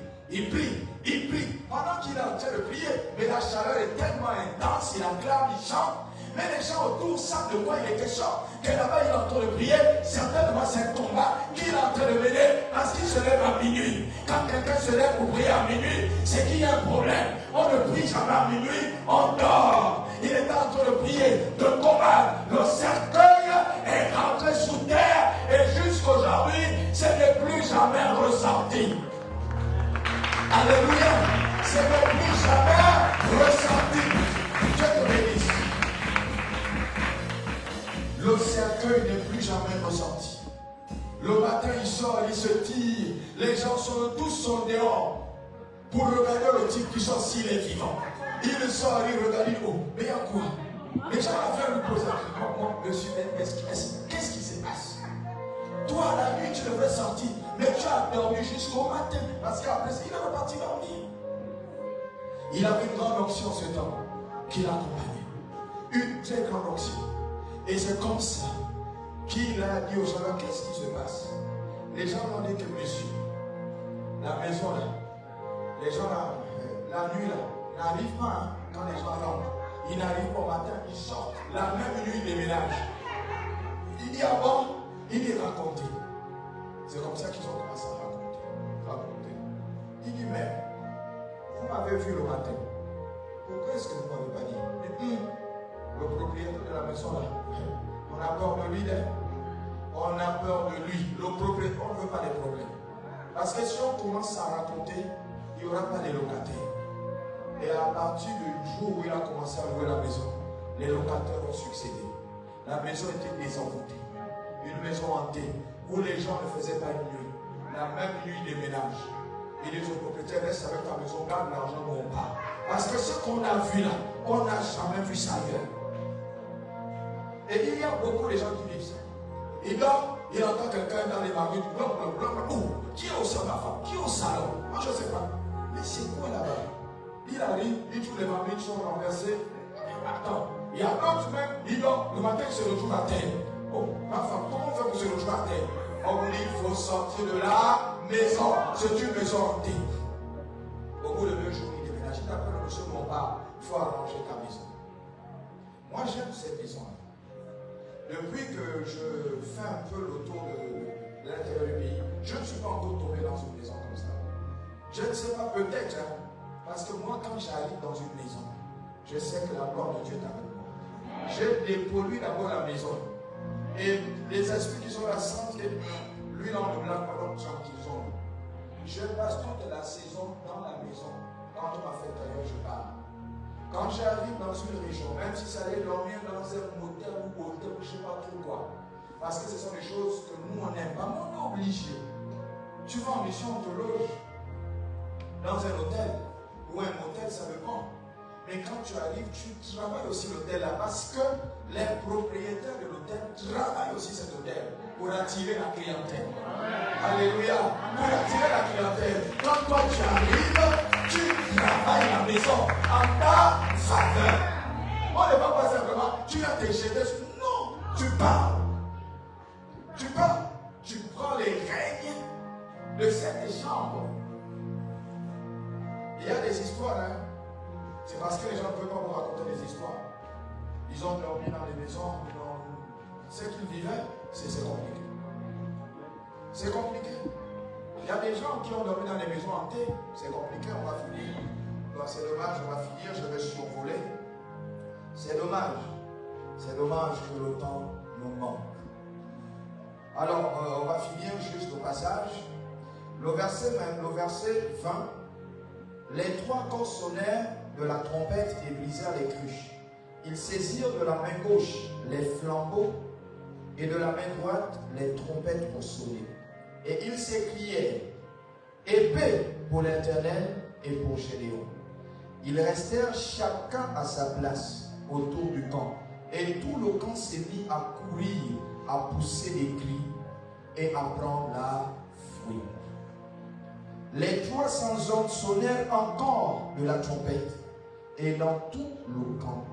Pendant qu'il est en train de prier, mais la chaleur est tellement intense, il acclame, il chante. Mais les gens autour savent de quoi il est question. Que là-bas il est en train de prier, certainement c'est un combat qu'il est en train de mener parce qu'il se lève à minuit. Quand quelqu'un se lève pour prier à minuit, c'est qu'il y a un problème. On ne prie jamais à minuit, on dort. Il est en train de prier, de combattre. Le cercueil est rentré sous terre et jusqu'aujourd'hui, ce n'est plus jamais ressorti. Alléluia. Ce n'est plus jamais ressorti. Dieu te bénisse. Le cercueil n'est plus jamais ressorti. Le matin, il sort, il se tire. Les gens tous sont dehors pour regarder le type qui sort s'il est vivant. Il sort, il regarde, il dit, oh, mais il y a quoi? Les gens viennent lui poser la question. Monsieur, qu'est-ce qui se passe? Toi, la nuit, tu devrais sortir, mais tu as dormi jusqu'au matin. Parce qu'après, il est reparti dormir. Il avait une grande onction, cet homme, qui l'accompagnait. Une très grande onction. Et c'est comme ça qu'il a dit aux gens, qu'est-ce qui se passe? Les gens m'ont dit que monsieur, la maison là, les gens là, la nuit là, n'arrivent pas quand les gens rentrent. Ils n'arrivent pas au matin, ils sortent. La même nuit, ils déménagent. Il dit, ah bon? Il est raconté. C'est comme ça qu'ils ont commencé à raconter. Il dit, mais vous m'avez vu le matin. Pourquoi est-ce que vous ne m'avez pas dit? Le propriétaire de la maison là, on a peur de lui, on a peur de lui. Le propriétaire, on ne veut pas des problèmes. Parce que si on commence à raconter, il n'y aura pas de locataires. Et à partir du jour où il a commencé à louer la maison, les locataires ont succédé. La maison était désenvoûtée. Une maison hantée où les gens ne faisaient pas une nuit. La même nuit des ménages. Il dit au propriétaire, reste avec ta maison, garde l'argent où on part. Parce que ce qu'on a vu là, on n'a jamais vu ça ailleurs. Et il y a beaucoup de gens qui vivent ça. Il dort, il entend quelqu'un dans les maris, qui est au salon, ma femme? Qui est au salon? Moi je ne sais pas. Mais c'est quoi là-bas? Il arrive, il trouve les mamies sont renversées. Attends, il y a d'autres même, il dort, le matin il se retrouve à terre. Oh, ma femme, comment on fait pour se retrouver à terre? On vous dit, il faut sortir de la maison. C'est une maison hantée. Au bout de 2 jours, il déménage. Il appelle le monsieur, mon père, il faut arranger ta maison. Moi j'aime cette maison-là. Depuis que je fais un peu le tour de l'intérieur du pays, je ne suis pas encore tombé dans une maison comme ça. Je ne sais pas, peut-être, hein, parce que moi, quand j'arrive dans une maison, je sais que la gloire de Dieu est avec moi. Je dépollué d'abord la maison. Et les esprits qui sont là sentent que lui, dans le blanc, alors qu'ils ont. Je passe toute la saison dans la maison. Quand on m'a fait d'ailleurs, je pars. Quand j'arrive dans une région, même si ça allait dormir dans un motel ou hôtel, je ne sais pas trop quoi, parce que ce sont des choses que nous on n'aime pas, mais on est obligé. Tu vas en mission, on te loge dans un hôtel ou un motel, ça dépend. Mais quand tu arrives, tu travailles aussi l'hôtel là, parce que les propriétaires de l'hôtel travaillent aussi cet hôtel pour attirer la clientèle. Alléluia, pour attirer la clientèle. Quand toi tu arrives, tu travailles la maison en ta faveur. On ne va pas simplement, tu viens te jeter. Non, tu parles. Tu parles. Tu prends les règnes de cette chambre. Il y a des histoires, hein. C'est parce que les gens ne peuvent pas vous raconter des histoires. Ils ont dormi dans les maisons. Ce qu'ils vivaient, c'est compliqué. C'est compliqué. Il y a des gens qui ont dormi dans les maisons hantées. C'est compliqué, on va finir. C'est dommage, on va finir, je vais survoler. C'est dommage. C'est dommage que le temps nous manque. Alors, on va finir juste au passage. Le verset 20. Les 3 corps sonnèrent de la trompette et brisèrent les cruches. Ils saisirent de la main gauche les flambeaux et de la main droite les trompettes pour sonner. Et ils s'écrièrent, épée pour l'Éternel et pour Gédéon. Ils restèrent chacun à sa place autour du camp. Et tout le camp s'est mis à courir, à pousser des cris et à prendre la fuite. Les 300 hommes sonnèrent encore de la trompette. Et dans tout le camp,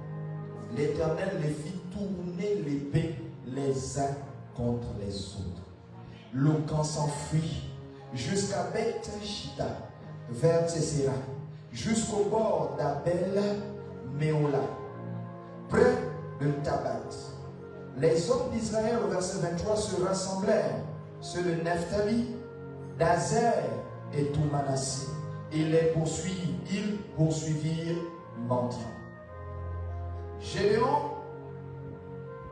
l'Éternel les fit tourner l'épée les uns contre les autres. Le camp s'enfuit jusqu'à Beth-Shita, vers Tséséra, jusqu'au bord d'Abel-Méola, près de Tabat. Les hommes d'Israël, au verset 23, se rassemblèrent, ceux de Nephtali, d'Azer et tout Manassé. Ils poursuivirent Madian. Gédéon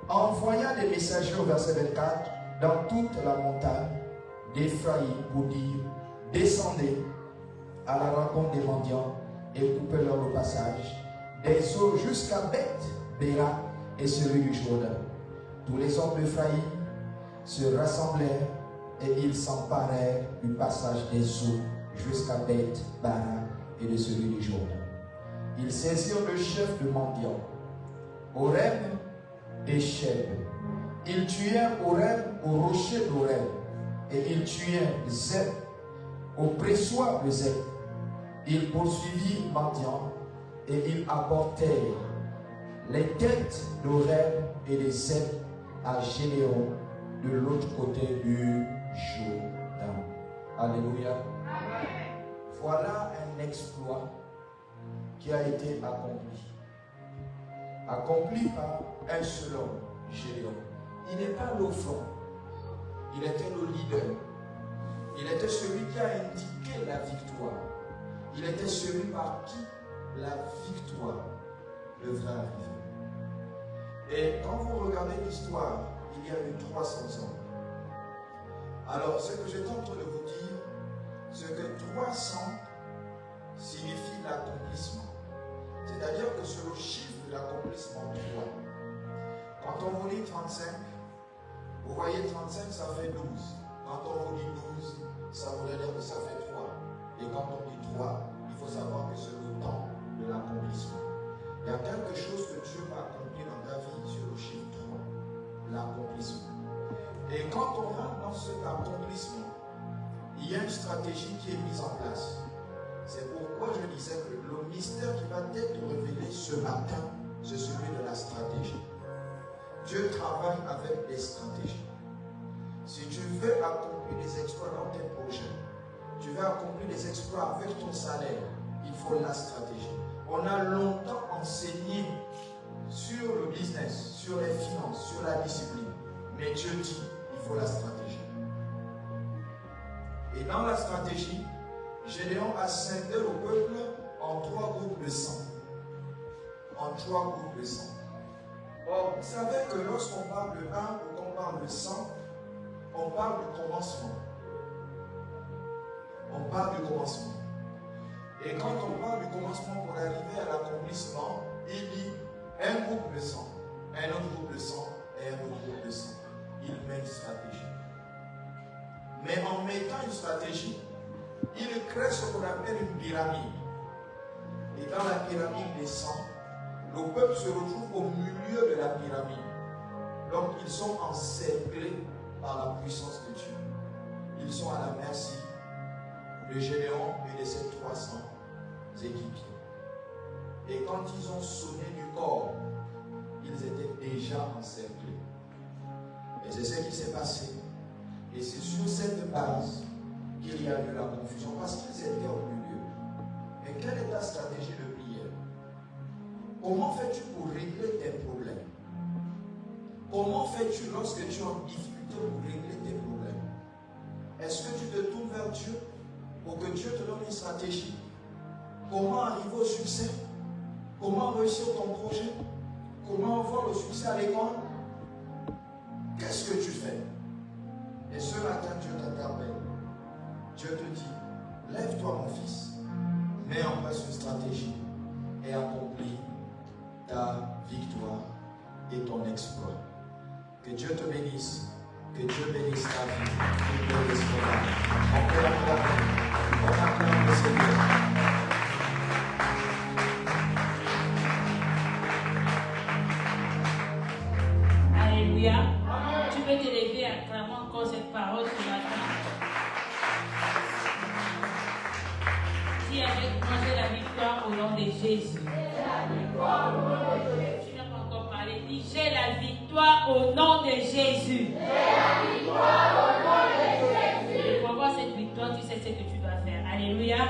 envoya des messagers au verset 24 dans toute la montagne d'Éphraïm pour dire: descendez à la rencontre des mendiants et coupez-leur le passage des eaux jusqu'à Beth-Béra et celui du Jourdain. Tous les hommes d'Éphraïm se rassemblèrent et ils s'emparèrent du passage des eaux jusqu'à Beth-Bara et de celui du Jourdain. Ils saisirent le chef de mendiants, Orem et Cheb. Ils tuèrent Orem au rocher d'Orem et ils tuèrent Zeb au pressoir de Zeb. Ils poursuivirent Madian et ils apportèrent les têtes d'Orem et de Zeb à Gédéon de l'autre côté du Jourdain. Alléluia. Voilà un exploit qui a été accompli. Accompli par un seul homme, Gédéon. Il n'est pas l'offrant, il était le leader. Il était celui qui a indiqué la victoire. Il était celui par qui la victoire devrait arriver. Et quand vous regardez l'histoire, il y a eu 300 ans. Alors, ce que j'étais en train de vous dire, c'est que 300 signifie l'accomplissement. C'est-à-dire que c'est le chiffre de l'accomplissement 3. Quand on vous dit 35, vous voyez 35, ça fait 12. Quand on vous dit 12, ça voudrait dire que ça fait 3. Et quand on dit 3, il faut savoir que c'est le temps de l'accomplissement. Il y a quelque chose que Dieu va accomplir dans ta vie sur le chiffre 3, l'accomplissement. Et quand on rentre dans cet accomplissement, il y a une stratégie qui est mise en place. C'est pourquoi je disais que le mystère qui va être révélé ce matin, c'est celui de la stratégie. Dieu travaille avec des stratégies. Si tu veux accomplir des exploits dans tes projets, tu veux accomplir des exploits avec ton salaire, il faut la stratégie. On a longtemps enseigné sur le business, sur les finances, sur la discipline. Mais Dieu dit, il faut la stratégie. Et dans la stratégie, Gédéon a scindé le peuple en 3 groupes de 100. En 3 groupes de 100. Or, vous savez que lorsqu'on parle de 1 ou qu'on parle de 100, on parle du commencement. On parle du commencement. Et quand on parle du commencement pour arriver à l'accomplissement, il dit un groupe de 100, un autre groupe de 100 et un autre groupe de 100. Il met une stratégie. Mais en mettant une stratégie, il crée ce qu'on appelle une pyramide. Et dans la pyramide des 100, le peuple se retrouve au milieu de la pyramide. Donc ils sont encerclés par la puissance de Dieu. Ils sont à la merci de Gédéon et de ses 300 équipiers. Et quand ils ont sonné du corps, ils étaient déjà encerclés. Et c'est ce qui s'est passé. Et c'est sur cette base qu'il y a eu la confusion, parce qu'ils étaient au milieu. Mais quelle est ta stratégie de prière? Comment fais-tu pour régler tes problèmes? Comment fais-tu lorsque tu es en difficulté pour régler tes problèmes? Est-ce que tu te tournes vers Dieu pour que Dieu te donne une stratégie? Comment arriver au succès? Comment réussir ton projet? Comment avoir le succès à l'école? Qu'est-ce que tu fais? Et ce matin, Dieu t'interpelle. Dieu te dit, lève-toi mon fils, mets en place une stratégie et accomplis ta victoire et ton exploit. Que Dieu te bénisse, que Dieu bénisse ta vie, que Dieu bénisse ton âme. On peut l'acclamer, on acclame le Seigneur. Alléluia. Tu peux te lever à acclamer encore cette parole ce matin. Dis avec moi, j'ai la victoire au nom de Jésus. Tu n'as pas encore parlé. Dis, j'ai la victoire au nom de Jésus. Et pour avoir cette victoire, tu sais ce que tu dois faire. Alléluia.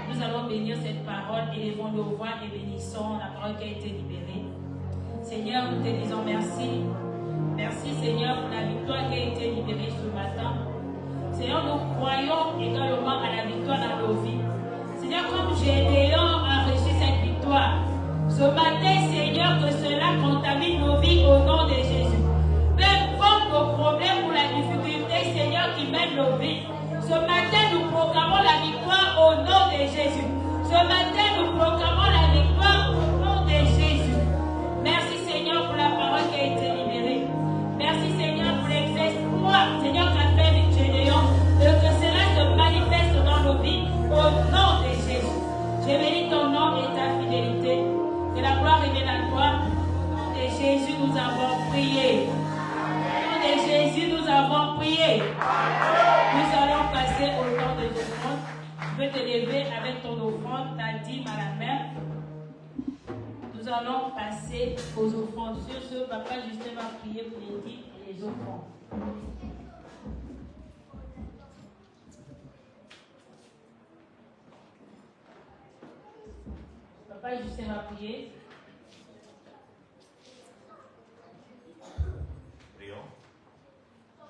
Nous allons bénir cette parole. Élevons nos voix et bénissons la parole qui a été libérée. Seigneur, nous te disons merci. Merci Seigneur pour la victoire qui a été libérée ce matin. Seigneur, nous croyons également à la victoire dans nos vies. Seigneur, comme Gédéon a reçu cette victoire, ce matin, Seigneur, que cela contamine nos vies au nom de Jésus. Peu importe nos problèmes ou la difficulté, Seigneur, qui mène nos vies. Ce matin, nous proclamons la victoire au nom de Jésus. Ce matin, nous proclamons la victoire au nom de Jésus. Merci Seigneur pour la parole qui a été libérée. Merci Seigneur pour l'exploit, Seigneur, qu'a fait Gédéon, et que cela se manifeste dans nos vies au nom de Jésus. Je bénis ton nom et ta fidélité. Que la gloire revienne à toi. Au nom de Jésus, nous avons prié. Au nom de Jésus, nous avons prié. Nous allons passer au temps des offrandes. Tu peux te lever avec ton offrande, ta dîme à la main. Nous allons passer aux offrandes. Sur ce, Papa Justin va prier pour les dîmes et les offrandes. Papa Justin va prier. Prions.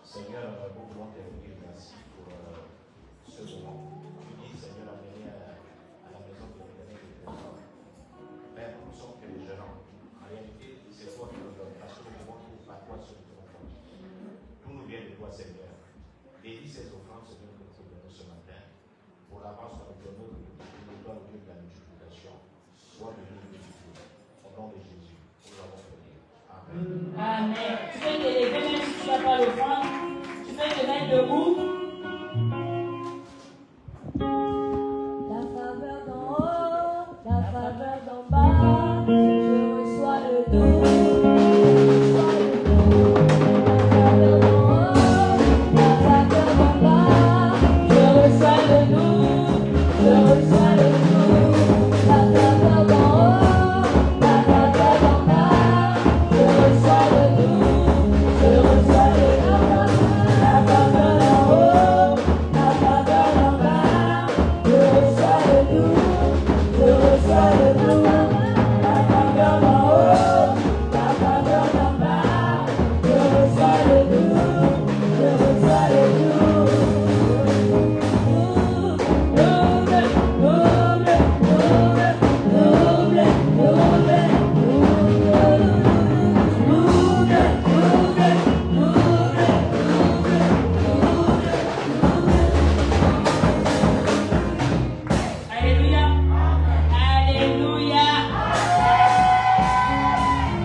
Seigneur, nous voulons te dire merci pour ce moment. Tu dis, Seigneur, amenez à la maison de l'Éternel des trésors. Père, nous sommes que les gérants. En réalité, c'est toi qui nous donnes. Parce que nous pouvons trouver par toi ce que nous devons faire. Tout nous vient de toi, Seigneur. Bénis ces offrandes, Seigneur, que nous donnons ce matin. Pour l'avance avec le nom de nous donne Dieu de la multiplication. Soit de nous multiplier. Au nom de Jésus, nous avons prié. Amen. Amen. Tu peux te lever même si tu n'as pas l'offrande. Tu peux te mettre debout. La faveur d'en haut, la faveur d'en bas, je reçois le doux, je reçois le doux. La faveur d'en haut, la faveur d'en bas, je reçois le doux, je reçois le doux. La faveur d'en haut, la faveur d'en bas, je reçois le doux, je reçois le doux. La faveur d'en haut, la faveur d'en bas, je reçois le doux, je reçois le doux. La faveur d'en haut, la faveur d'en bas, je reçois le doux, je reçois le doux. Double, double, double, double, Alléluia. Alléluia.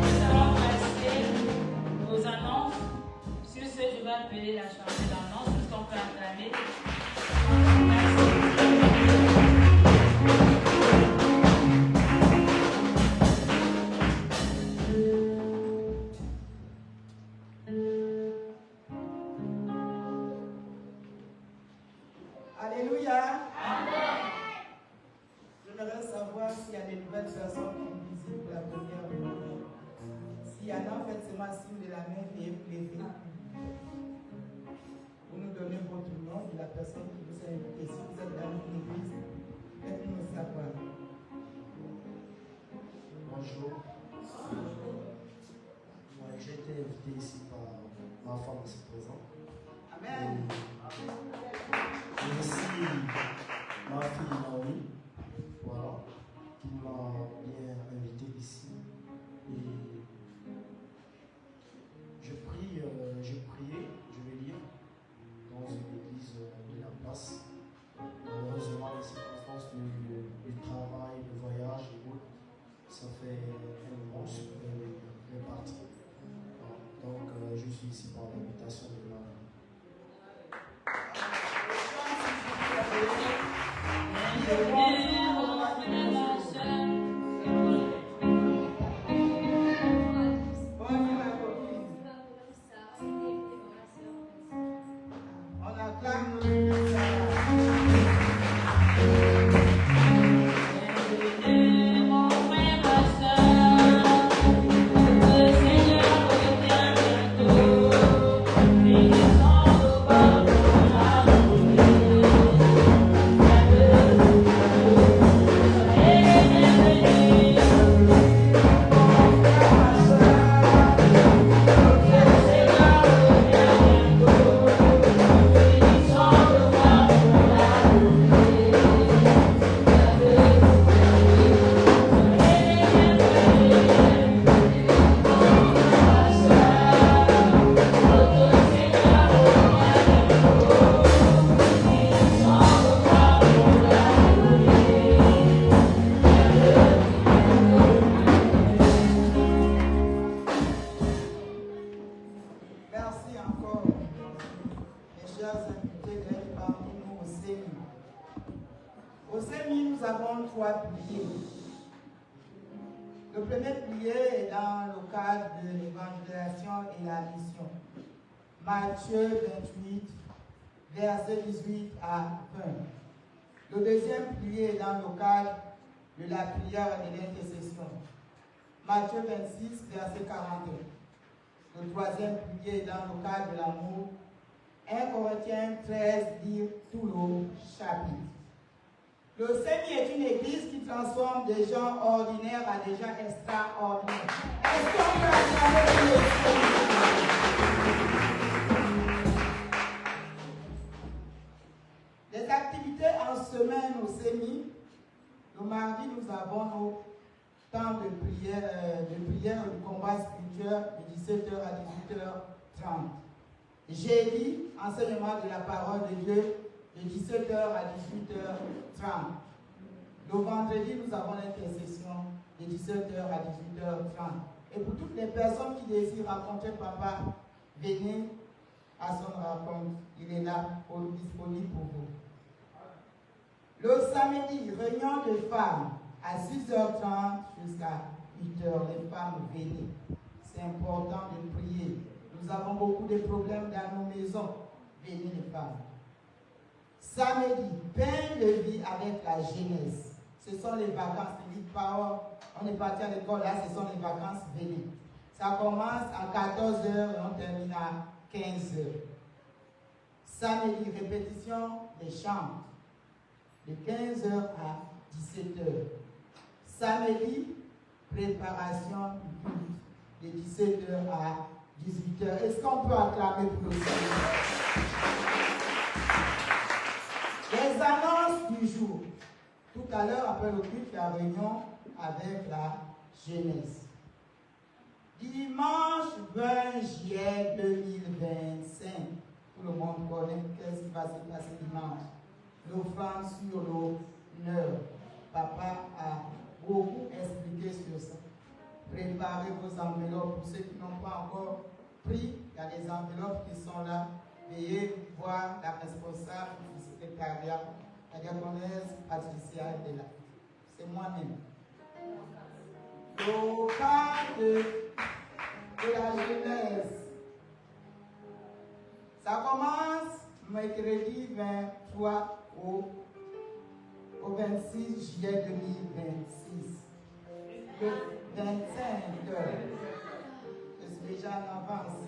Nous allons passer aux annonces. Sur ce, je vais appeler la chargée d'annonces. Est-ce qu'on peut acclamer? Alléluia. J'aimerais savoir s'il y a des nouvelles personnes qui me visitent pour la première fois. S'il y en a, faites-moi signe de la main et levez. Vous nous donnez votre nom de la personne qui vous a invité. Si vous êtes dans une église, faites-nous savoir. Bonjour. Moi, j'ai été invité ici par ma femme ici présente. Amen. Et aussi ma fille Naomi, voilà, qui m'a bien invité ici. Et je priais, je vais dire, dans une église de la place. Malheureusement, les circonstances du travail, du voyage et autres, ça fait un moment que je suis parti. Donc, je suis ici par l'invitation de ma femme. Bonjour ma copine. On acclame notre Mon frère, ma soeur, le Seigneur revient bientôt. Il descend au bas pour la Au séminaire, nous avons 3 piliers. Le premier pilier est dans le cadre de l'évangélisation et la mission. Matthieu 28, versets 18 à 20. Le deuxième pilier est dans le cadre de la prière et de l'intercession. Matthieu 26, verset 41. Le troisième pilier est dans le cadre de l'amour. 1 Corinthiens 13 dit tout le chapitre. Le SEMI est une église qui transforme des gens ordinaires à des gens extraordinaires. Est-ce qu'on peut acclamer le SEMI? Les activités en semaine au SEMI. Le mardi, nous avons nos temps de prière et de combat spirituel de 17h à 18h30. Jeudi, enseignement de la parole de Dieu de 17h à 18h30. Le vendredi, nous avons l'intercession de 17h à 18h30. Et pour toutes les personnes qui désirent rencontrer Papa, venez à son rencontre. Il est là, disponible pour vous. Le samedi, réunion de femmes à 6h30 jusqu'à 8h. Les femmes, venez. C'est important de prier. Nous avons beaucoup de problèmes dans nos maisons. Venez les femmes. Samedi, pain de vie avec la jeunesse. Ce sont les vacances. On est parti à l'école, là, ce sont les vacances. Venez. Ça commence à 14h et on termine à 15h. Samedi, répétition des chants. De 15h à 17h. Samedi, préparation du culte. De 17h à 18h. Est-ce qu'on peut acclamer pour le Seigneur? Les annonces du jour. Tout à l'heure, après le culte, la réunion avec la jeunesse. Dimanche 20 juillet 2025. Tout le monde connaît qu'est-ce qui va se passer dimanche. L'offrande sur l'honneur. Papa a beaucoup expliqué sur ça. Préparez vos enveloppes. Pour ceux qui n'ont pas encore pris, il y a des enveloppes qui sont là. Veuillez voir la responsable du secrétariat, la diaconesse Patricia est là. C'est moi-même. Au cas de la jeunesse, ça commence mercredi 23 au 26 juillet 2026. Le 25 je suis déjà en avance.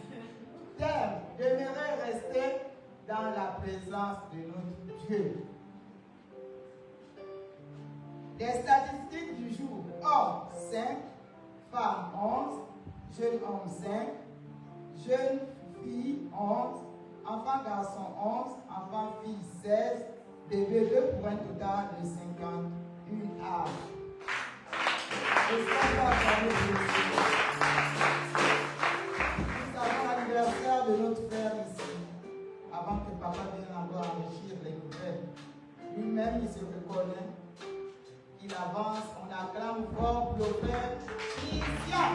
Thème, demeurer rester dans la présence de notre Dieu. Les statistiques du jour: hommes 5, femmes 11, jeunes hommes 5, jeunes filles 11, enfants garçons 11, enfants filles 16, bébés 2 pour un total de 51 âmes. Est-ce qu'on va parler de Nous avons l'anniversaire de notre frère ici, avant que papa vienne encore enrichir les nouvelles. Lui-même, il se reconnaît. Il avance, on acclame fort pour le frère Christian.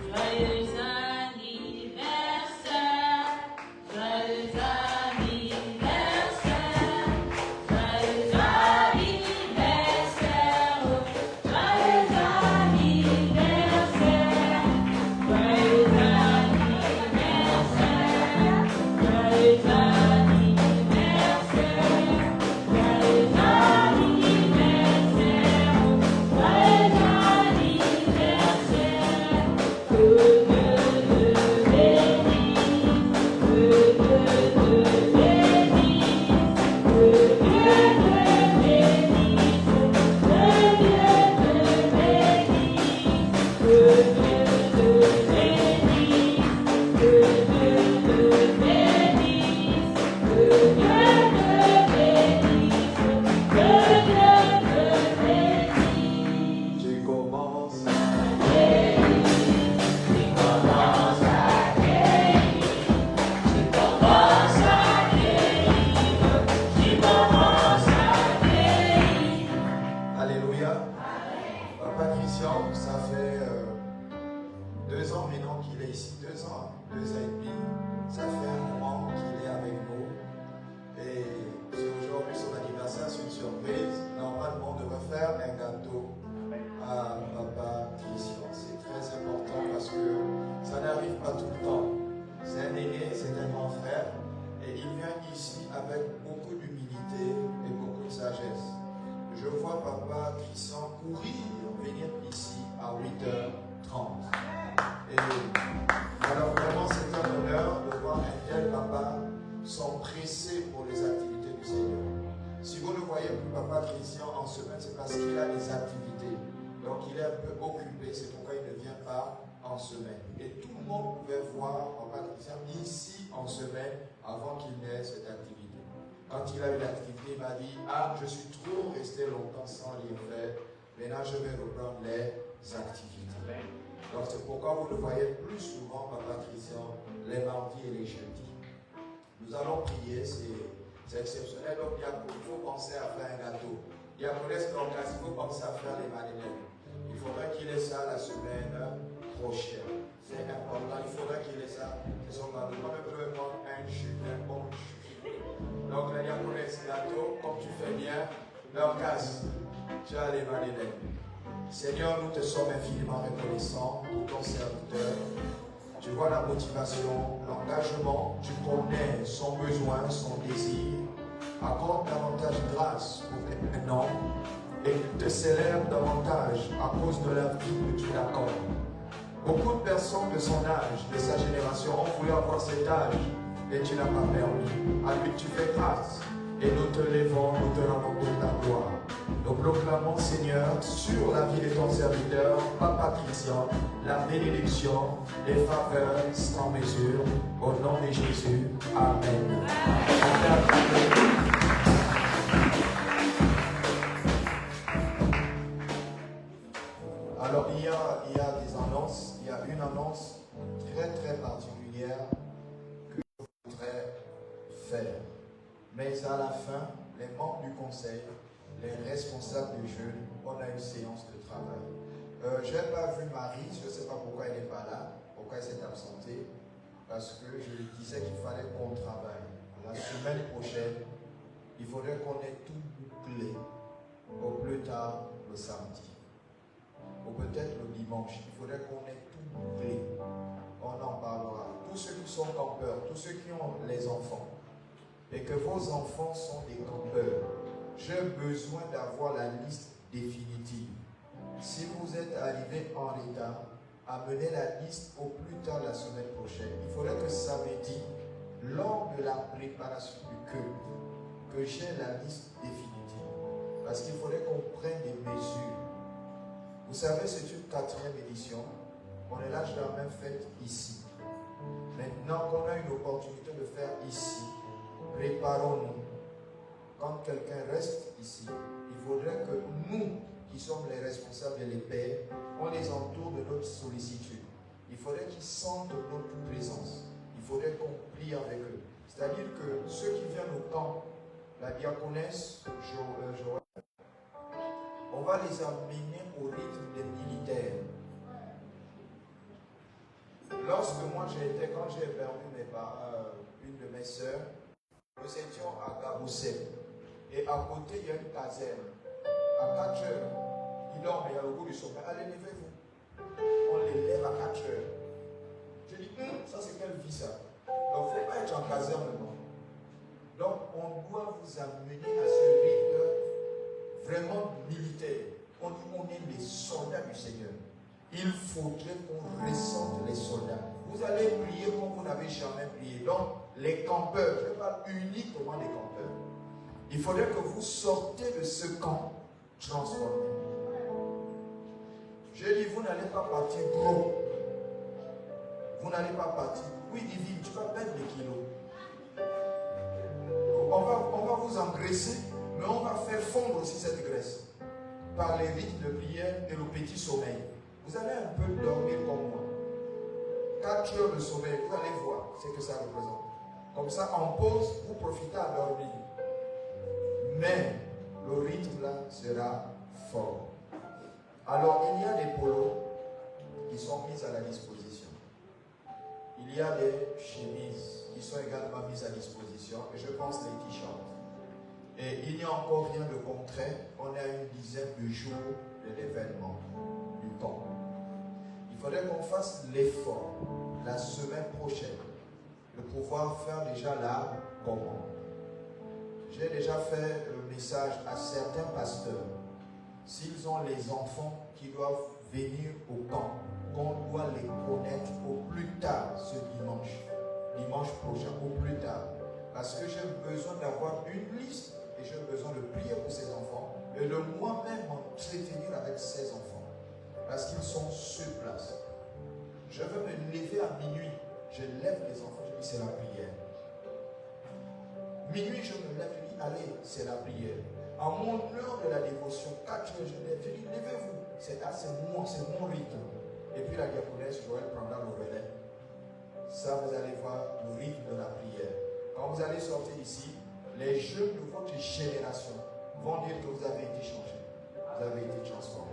Joyeux anniversaire, ans maintenant qu'il est ici, 2 ans et demi. Ça fait un moment qu'il est avec nous. Et c'est aujourd'hui son anniversaire, c'est une surprise. Normalement, on devrait faire un gâteau à papa Christian. C'est très important parce que ça n'arrive pas tout le temps. C'est un aîné, c'est un grand frère. Et il vient ici avec beaucoup d'humilité et beaucoup de sagesse. Je vois papa Christian courir, venir ici à 8h30. Et alors vraiment c'est un honneur de voir un tel papa s'empresser pour les activités du Seigneur. Si vous ne voyez plus papa Christian en semaine, c'est parce qu'il a des activités. Donc il est un peu occupé, c'est pourquoi il ne vient pas en semaine. Et tout le monde pouvait voir papa Christian ici en semaine avant qu'il n'ait cette activité. Quand il a eu l'activité, il m'a dit, je suis trop resté longtemps sans rien faire. Maintenant, je vais reprendre les activités. Donc, c'est pourquoi vous le voyez plus souvent, papa Christian, les mardis et les jeudis. Nous allons prier, c'est exceptionnel. Donc, il faut penser à faire un gâteau. Il y a il faut penser à faire les madeleines. Il faudrait qu'il ait ça la semaine prochaine. C'est important, il faudrait qu'il ait ça. C'est son gâteau. Moi, je peux prendre un bon chou. Donc la diaconesse gâteau, comme tu fais bien, leur casse. Tu as les madeleines. Seigneur, nous te sommes infiniment reconnaissants pour ton serviteur. Tu vois la motivation, l'engagement, tu connais son besoin, son désir. Accorde davantage grâce pour maintenant et te célèbre davantage à cause de la vie que tu l'accordes. Beaucoup de personnes de son âge, de sa génération, ont voulu avoir cet âge. Et tu n'as pas permis. À lui tu fais grâce. Et nous te levons, nous te rendons toute ta gloire. Nous proclamons, Seigneur, sur la vie de ton serviteur, papa Christian, la bénédiction, les faveurs sans mesure. Au nom de Jésus. Amen. Alors, il y a des annonces. Il y a une annonce très très particulière faire. Mais à la fin, les membres du conseil, les responsables du jeûne, on a une séance de travail. Je n'ai pas vu Marie, je ne sais pas pourquoi elle n'est pas là, pourquoi elle s'est absentée, parce que je lui disais qu'il fallait qu'on travaille. La semaine prochaine, il faudrait qu'on ait tout bouclé, au plus tard le samedi, ou peut-être le dimanche. Il faudrait qu'on ait tout bouclé. On en parlera. Tous ceux qui sont campeurs, tous ceux qui ont les enfants, et que vos enfants sont des campeurs, j'ai besoin d'avoir la liste définitive. Si vous êtes arrivé en retard, amenez la liste au plus tard la semaine prochaine. Il faudrait que samedi, lors de la préparation du culte, que j'ai la liste définitive. Parce qu'il faudrait qu'on prenne des mesures. Vous savez, c'est une 4e édition. On est là, je l'ai même faite ici. Maintenant qu'on a une opportunité de faire ici, préparons-nous. Quand quelqu'un reste ici, il faudrait que nous, qui sommes les responsables et les pères, on les entoure de notre sollicitude. Il faudrait qu'ils sentent notre présence. Il faudrait qu'on prie avec eux. C'est-à-dire que ceux qui viennent au camp, la diaconesse, on va les amener au rythme des militaires. Lorsque moi quand j'ai perdu une de mes sœurs, nous étions à Gabousset. Et à côté, il y a une caserne. À 4 heures, ils dorment, il y a le goût du sommeil. Allez, levez-vous. On les lève à 4 heures. Je dis, ça c'est quelle vie ça? Donc, il ne faut pas être en caserne, non. Donc, on doit vous amener à ce rythme vraiment militaire. On dit qu'on est les soldats du Seigneur. Il faudrait qu'on ressente les soldats. Vous allez prier comme vous n'avez jamais prié. Donc, les campeurs, je parle uniquement des campeurs. Il faudrait que vous sortez de ce camp transformé. Je dis, vous n'allez pas partir gros. Vous n'allez pas partir. Oui, divine, tu vas perdre des kilos. On va vous engraisser, mais on va faire fondre aussi cette graisse par les rites de prière et le petit sommeil. Vous allez un peu dormir comme moi. 4 heures de sommeil, vous allez voir ce que ça représente. Comme ça, en pause, vous profitez à dormir. Mais le rythme là sera fort. Alors, il y a des polos qui sont mis à la disposition. il y a des chemises qui sont également mises à disposition, et je pense les t-shirts. Et il n'y a encore rien de concret. On est à une dizaine de jours de l'événement, du temps. Il faudrait qu'on fasse l'effort la semaine prochaine de pouvoir faire déjà la commande. J'ai déjà fait le message à certains pasteurs. S'ils ont les enfants qui doivent venir au camp, qu'on doit les connaître au plus tard ce dimanche prochain, au plus tard. Parce que j'ai besoin d'avoir une liste et j'ai besoin de prier pour ces enfants et de moi-même m'entretenir avec ces enfants. Parce qu'ils sont sur place. Je veux me lever à minuit. Je lève les enfants, je dis c'est la prière. Minuit, je me lève, je dis allez, c'est la prière. À mon heure de la dévotion, 4 heures, je lève, je dis levez-vous. C'est mon rythme. Et puis la diaconesse Joël prendra le relais. Ça, vous allez voir le rythme de la prière. Quand vous allez sortir ici, les jeunes de votre génération vont dire que vous avez été changés. Vous avez été transformés.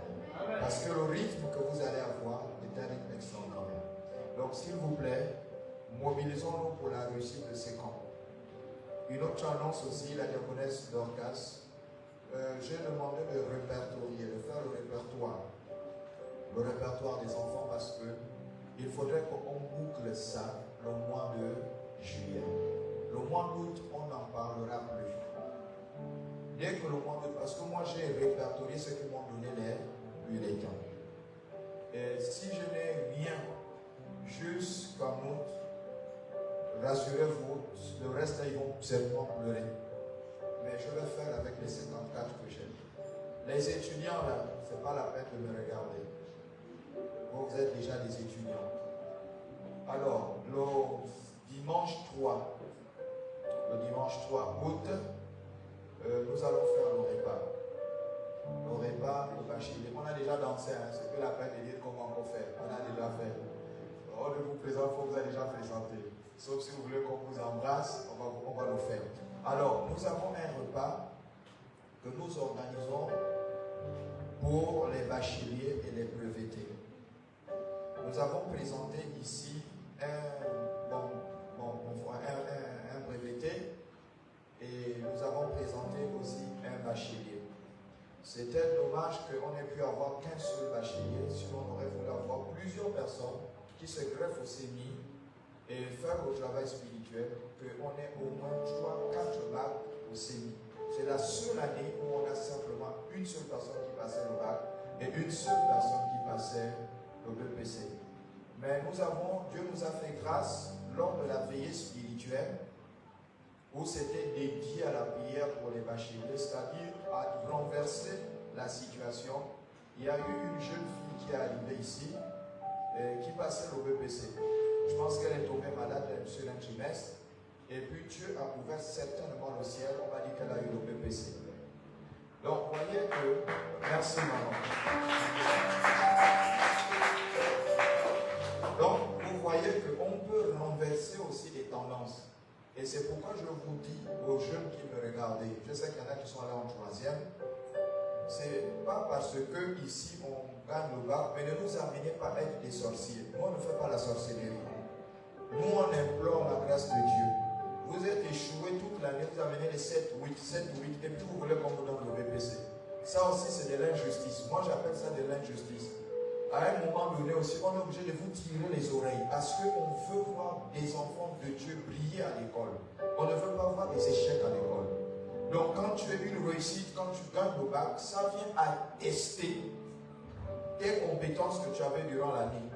Parce que le rythme que vous allez avoir est un rythme extraordinaire. Donc, s'il vous plaît, mobilisons-nous pour la réussite de ces camps. Une autre annonce aussi, la diaconesse Dorcas, j'ai demandé de répertorier, de faire le répertoire des enfants, parce que il faudrait qu'on boucle ça le mois de juillet. Le mois d'août, on n'en parlera plus. Dès que le mois d'août, parce que moi j'ai répertorié ce qu'ils m'ont donné les bulletins. Et si je n'ai rien jusqu'en août, rassurez-vous, le reste ils vont certainement pleurer. Mais je vais faire avec les 54 que j'ai. Les étudiants là, c'est pas la peine de me regarder. Vous êtes déjà des étudiants. Alors, le dimanche 3 août, nous allons faire le repas. Le repas, le bachelier. On a déjà dansé, hein, c'est plus la peine de dire comment on fait. On a déjà fait. On ne vous présente, il faut vous avez déjà présenté. Sauf si vous voulez qu'on vous embrasse, on va le faire. Alors, nous avons un repas que nous organisons pour les bacheliers et les brevetés. Nous avons présenté ici un breveté et nous avons présenté aussi un bachelier. C'était dommage qu'on ait pu avoir qu'un seul bachelier, sinon on aurait voulu avoir plusieurs personnes qui se greffent au CENI et faire le travail spirituel, qu'on ait au moins 3-4 bacs au CENI. C'est la seule année où on a simplement une seule personne qui passait le bac et une seule personne qui passait le BPC. Mais Dieu nous a fait grâce lors de la veillée spirituelle où c'était dédié à la prière pour les bacheliers, c'est-à-dire à renverser la situation. Il y a eu une jeune fille qui est arrivée ici, qui passait le BPC. Je pense qu'elle est tombée malade sur un trimestre. Et puis Dieu a ouvert certainement le ciel. On va dire qu'elle a eu le BPC. Donc, vous voyez que... Merci, maman. Donc, vous voyez qu'on peut renverser aussi les tendances. Et c'est pourquoi je vous dis aux jeunes qui me regardent, je sais qu'il y en a qui sont là en 3e, c'est pas parce que ici on gagne le bac, mais ne nous amenez pas à être des sorciers. Nous, on ne fait pas la sorcellerie. Nous, on implore la grâce de Dieu. Vous êtes échoué toute l'année, vous amenez les 7, 8, et puis vous voulez qu'on vous donne le BPC. Ça aussi, c'est de l'injustice. Moi, j'appelle ça de l'injustice. À un moment donné aussi, on est obligé de vous tirer les oreilles parce qu'on veut voir des enfants de Dieu briller à l'école. On ne veut pas voir des échecs à l'école. Donc, quand tu as une réussite, quand tu gagnes le bac, ça vient attester tes compétences que tu avais durant l'année.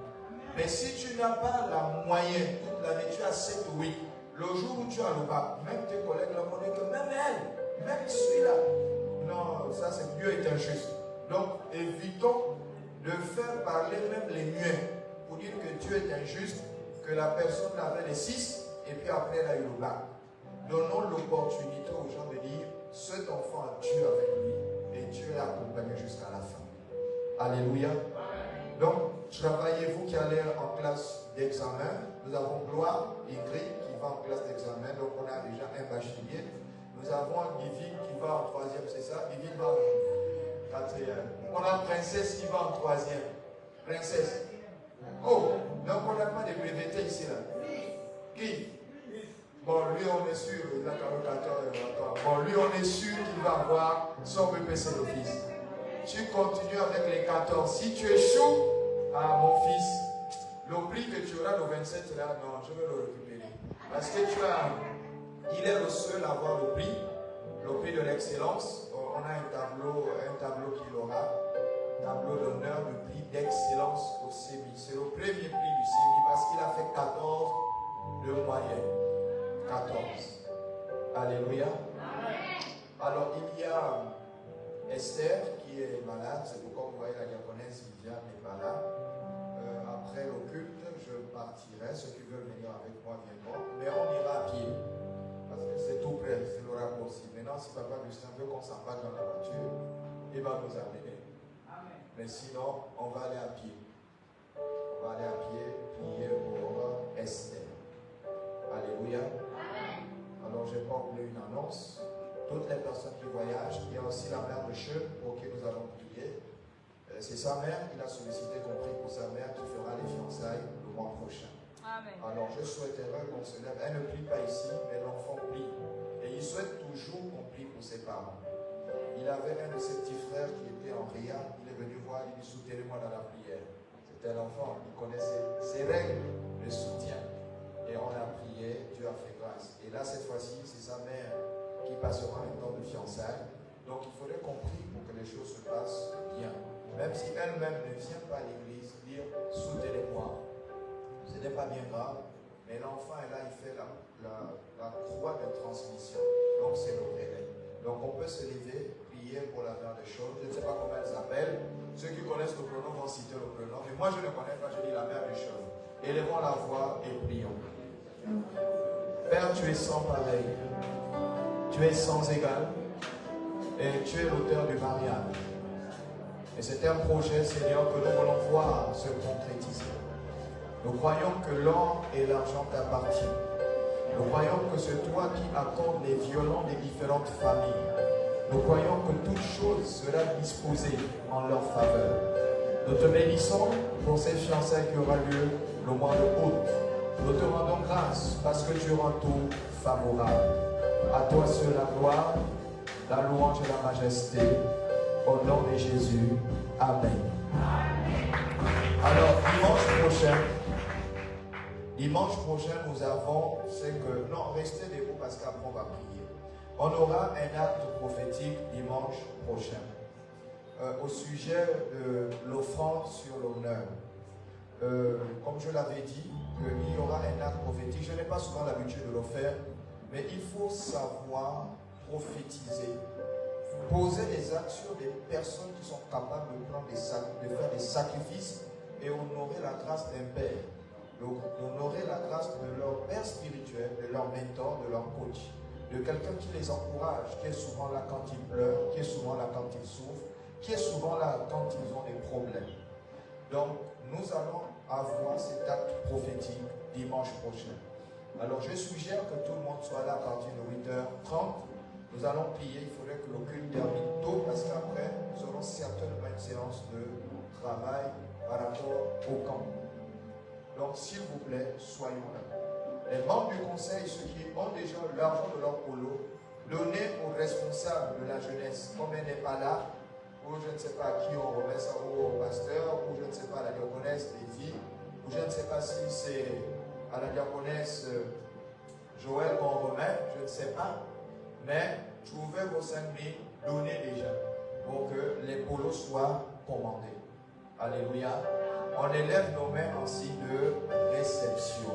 Mais si tu n'as pas la moyenne toute l'année, tu as 7 ou 8. Le jour où tu as le bac, même tes collègues le connaissent que même elle, même celui-là. Non, ça c'est Dieu est injuste. Donc, évitons de faire parler même les muets pour dire que Dieu est injuste, que la personne avait les 6 et puis après elle a eu le bac. Donnons l'opportunité aux gens de dire cet enfant a Dieu avec lui et Dieu l'a accompagné jusqu'à la fin. Alléluia. Donc, travaillez-vous qui allez en classe d'examen. Nous avons Gloire, Ingrid qui va en classe d'examen, donc on a déjà un bachelier. Nous avons Divine qui va en 3e, c'est ça? Divine va en 4e. On a Princesse qui va en 3e. Princesse. Oh, donc on n'a pas de breveté ici là. Qui? Bon, lui, on est sûr, il a quand même 14 et 20 ans. Bon, lui, on est sûr qu'il va avoir son BPC d'office. Tu continues avec les 14. Si tu échoues, mon fils, le prix que tu auras le 27, là, non, je vais le récupérer. Parce que il est le seul à avoir le prix de l'excellence. On a un tableau qu'il aura. Tableau d'honneur, le prix d'excellence au CEMI. C'est le premier prix du CEMI parce qu'il a fait 14 de moyenne. 14. Alléluia. Alors il y a Esther qui est malade. C'est pourquoi vous voyez la diaconesse Viviane n'est pas là. Après le culte, je partirai. Ceux qui veulent venir avec moi viendront. Mais on ira à pied. Parce que c'est tout près, c'est le raccourci. Maintenant, si Papa Justin veut qu'on s'embarque dans la voiture, il va nous amener. Mais sinon, on va aller à pied. On va aller à pied, prier pour Esther. Alléluia. Alors, je n'ai pas oublié une annonce. Toutes les personnes qui voyagent, il y a aussi la mère de Cheux pour qui nous allons prier. C'est sa mère qui l'a sollicité, compris pour sa mère qui fera les fiançailles le mois prochain. Amen. Alors, je souhaiterais qu'on se lève. Elle ne prie pas ici, mais l'enfant prie. Et il souhaite toujours qu'on prie pour ses parents. Il avait un de ses petits frères qui était en Ria. Il est venu voir, il dit soutenez-moi dans la prière. C'était l'enfant, il connaissait ses règles de soutien. Et on a prié, Dieu a fait grâce. Et là, cette fois-ci, c'est sa mère qui passera un temps de fiançailles. Donc, il faudrait qu'on prie pour que les choses se passent bien. Même si elle-même ne vient pas à l'église, dire soutenez-moi. Ce n'est pas bien grave. Mais l'enfant est là, il fait la croix de transmission. Donc, c'est le réveil. Donc, on peut se lever, prier pour la mère des choses. Je ne sais pas comment elle s'appelle. Ceux qui connaissent le prénom vont citer le prénom. Mais moi, je ne connais pas, je dis la mère des choses. Élevons la voix et prions. Père, tu es sans pareil. Tu es sans égal. Et tu es l'auteur du mariage. Et c'est un projet, Seigneur, que nous voulons voir se concrétiser. Nous croyons que l'or et l'argent t'appartiennent. Nous croyons que c'est toi qui accordes les violons des différentes familles. Nous croyons que toute chose sera disposée en leur faveur. Nous te bénissons pour ces fiançailles qui aura lieu le mois de août. Nous te rendons grâce parce que tu rends tout favorable. À toi seul la gloire, la louange et la majesté. Au nom de Jésus. Amen. Alors, dimanche prochain, nous avons, restez debout parce qu'après on va prier. On aura un acte prophétique dimanche prochain au sujet de l'offrande sur l'honneur. Comme je l'avais dit, il y aura un acte prophétique. Je n'ai pas souvent l'habitude de le faire, mais il faut savoir prophétiser. Poser des actes sur des personnes qui sont capables de faire des sacrifices et honorer la grâce d'un père. Honorer la grâce de leur père spirituel, de leur mentor, de leur coach, de quelqu'un qui les encourage, qui est souvent là quand ils pleurent, qui est souvent là quand ils souffrent, qui est souvent là quand ils ont des problèmes. Donc, nous allons avoir cet acte prophétique dimanche prochain. Alors, je suggère que tout le monde soit là à partir de 8h30. Nous allons prier, il faudrait que le culte termine tôt parce qu'après, nous aurons certainement une séance de travail par rapport au camp. Donc, s'il vous plaît, soyons là. Les membres du conseil, ceux qui ont déjà l'argent de leur polo, donnez aux responsables de la jeunesse, comme elle n'est pas là, ou je ne sais pas à qui on remet ça, ou au pasteur, ou je ne sais pas à la diaconesse des filles, ou je ne sais pas si c'est à la diaconesse Joël qu'on remet, je ne sais pas. Mais trouvez vos 5 000, donnez déjà pour que les polos soient commandés. Alléluia. On élève nos mains en signe de réception.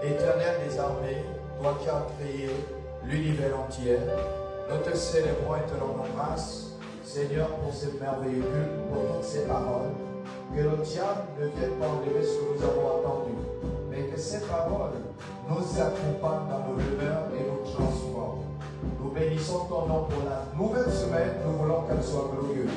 Éternel des armées, toi qui as créé l'univers entier, nous te célébrons et te rendons grâce, Seigneur, pour ce merveilleux culte, pour toutes ces paroles. Que le diable ne vienne pas enlever ce que nous avons entendu, mais que ces paroles nous accompagnent dans nos demeures et nous transforment. Nous bénissons ton nom pour la nouvelle semaine, nous voulons qu'elle soit glorieuse.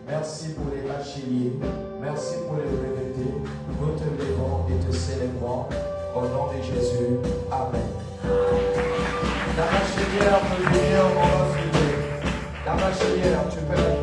Merci pour les bacheliers, merci pour les retraités. Nous te levons et te célébrons au nom de Jésus. Amen. La bachelière peut venir, on va finir. La bachelière, tu peux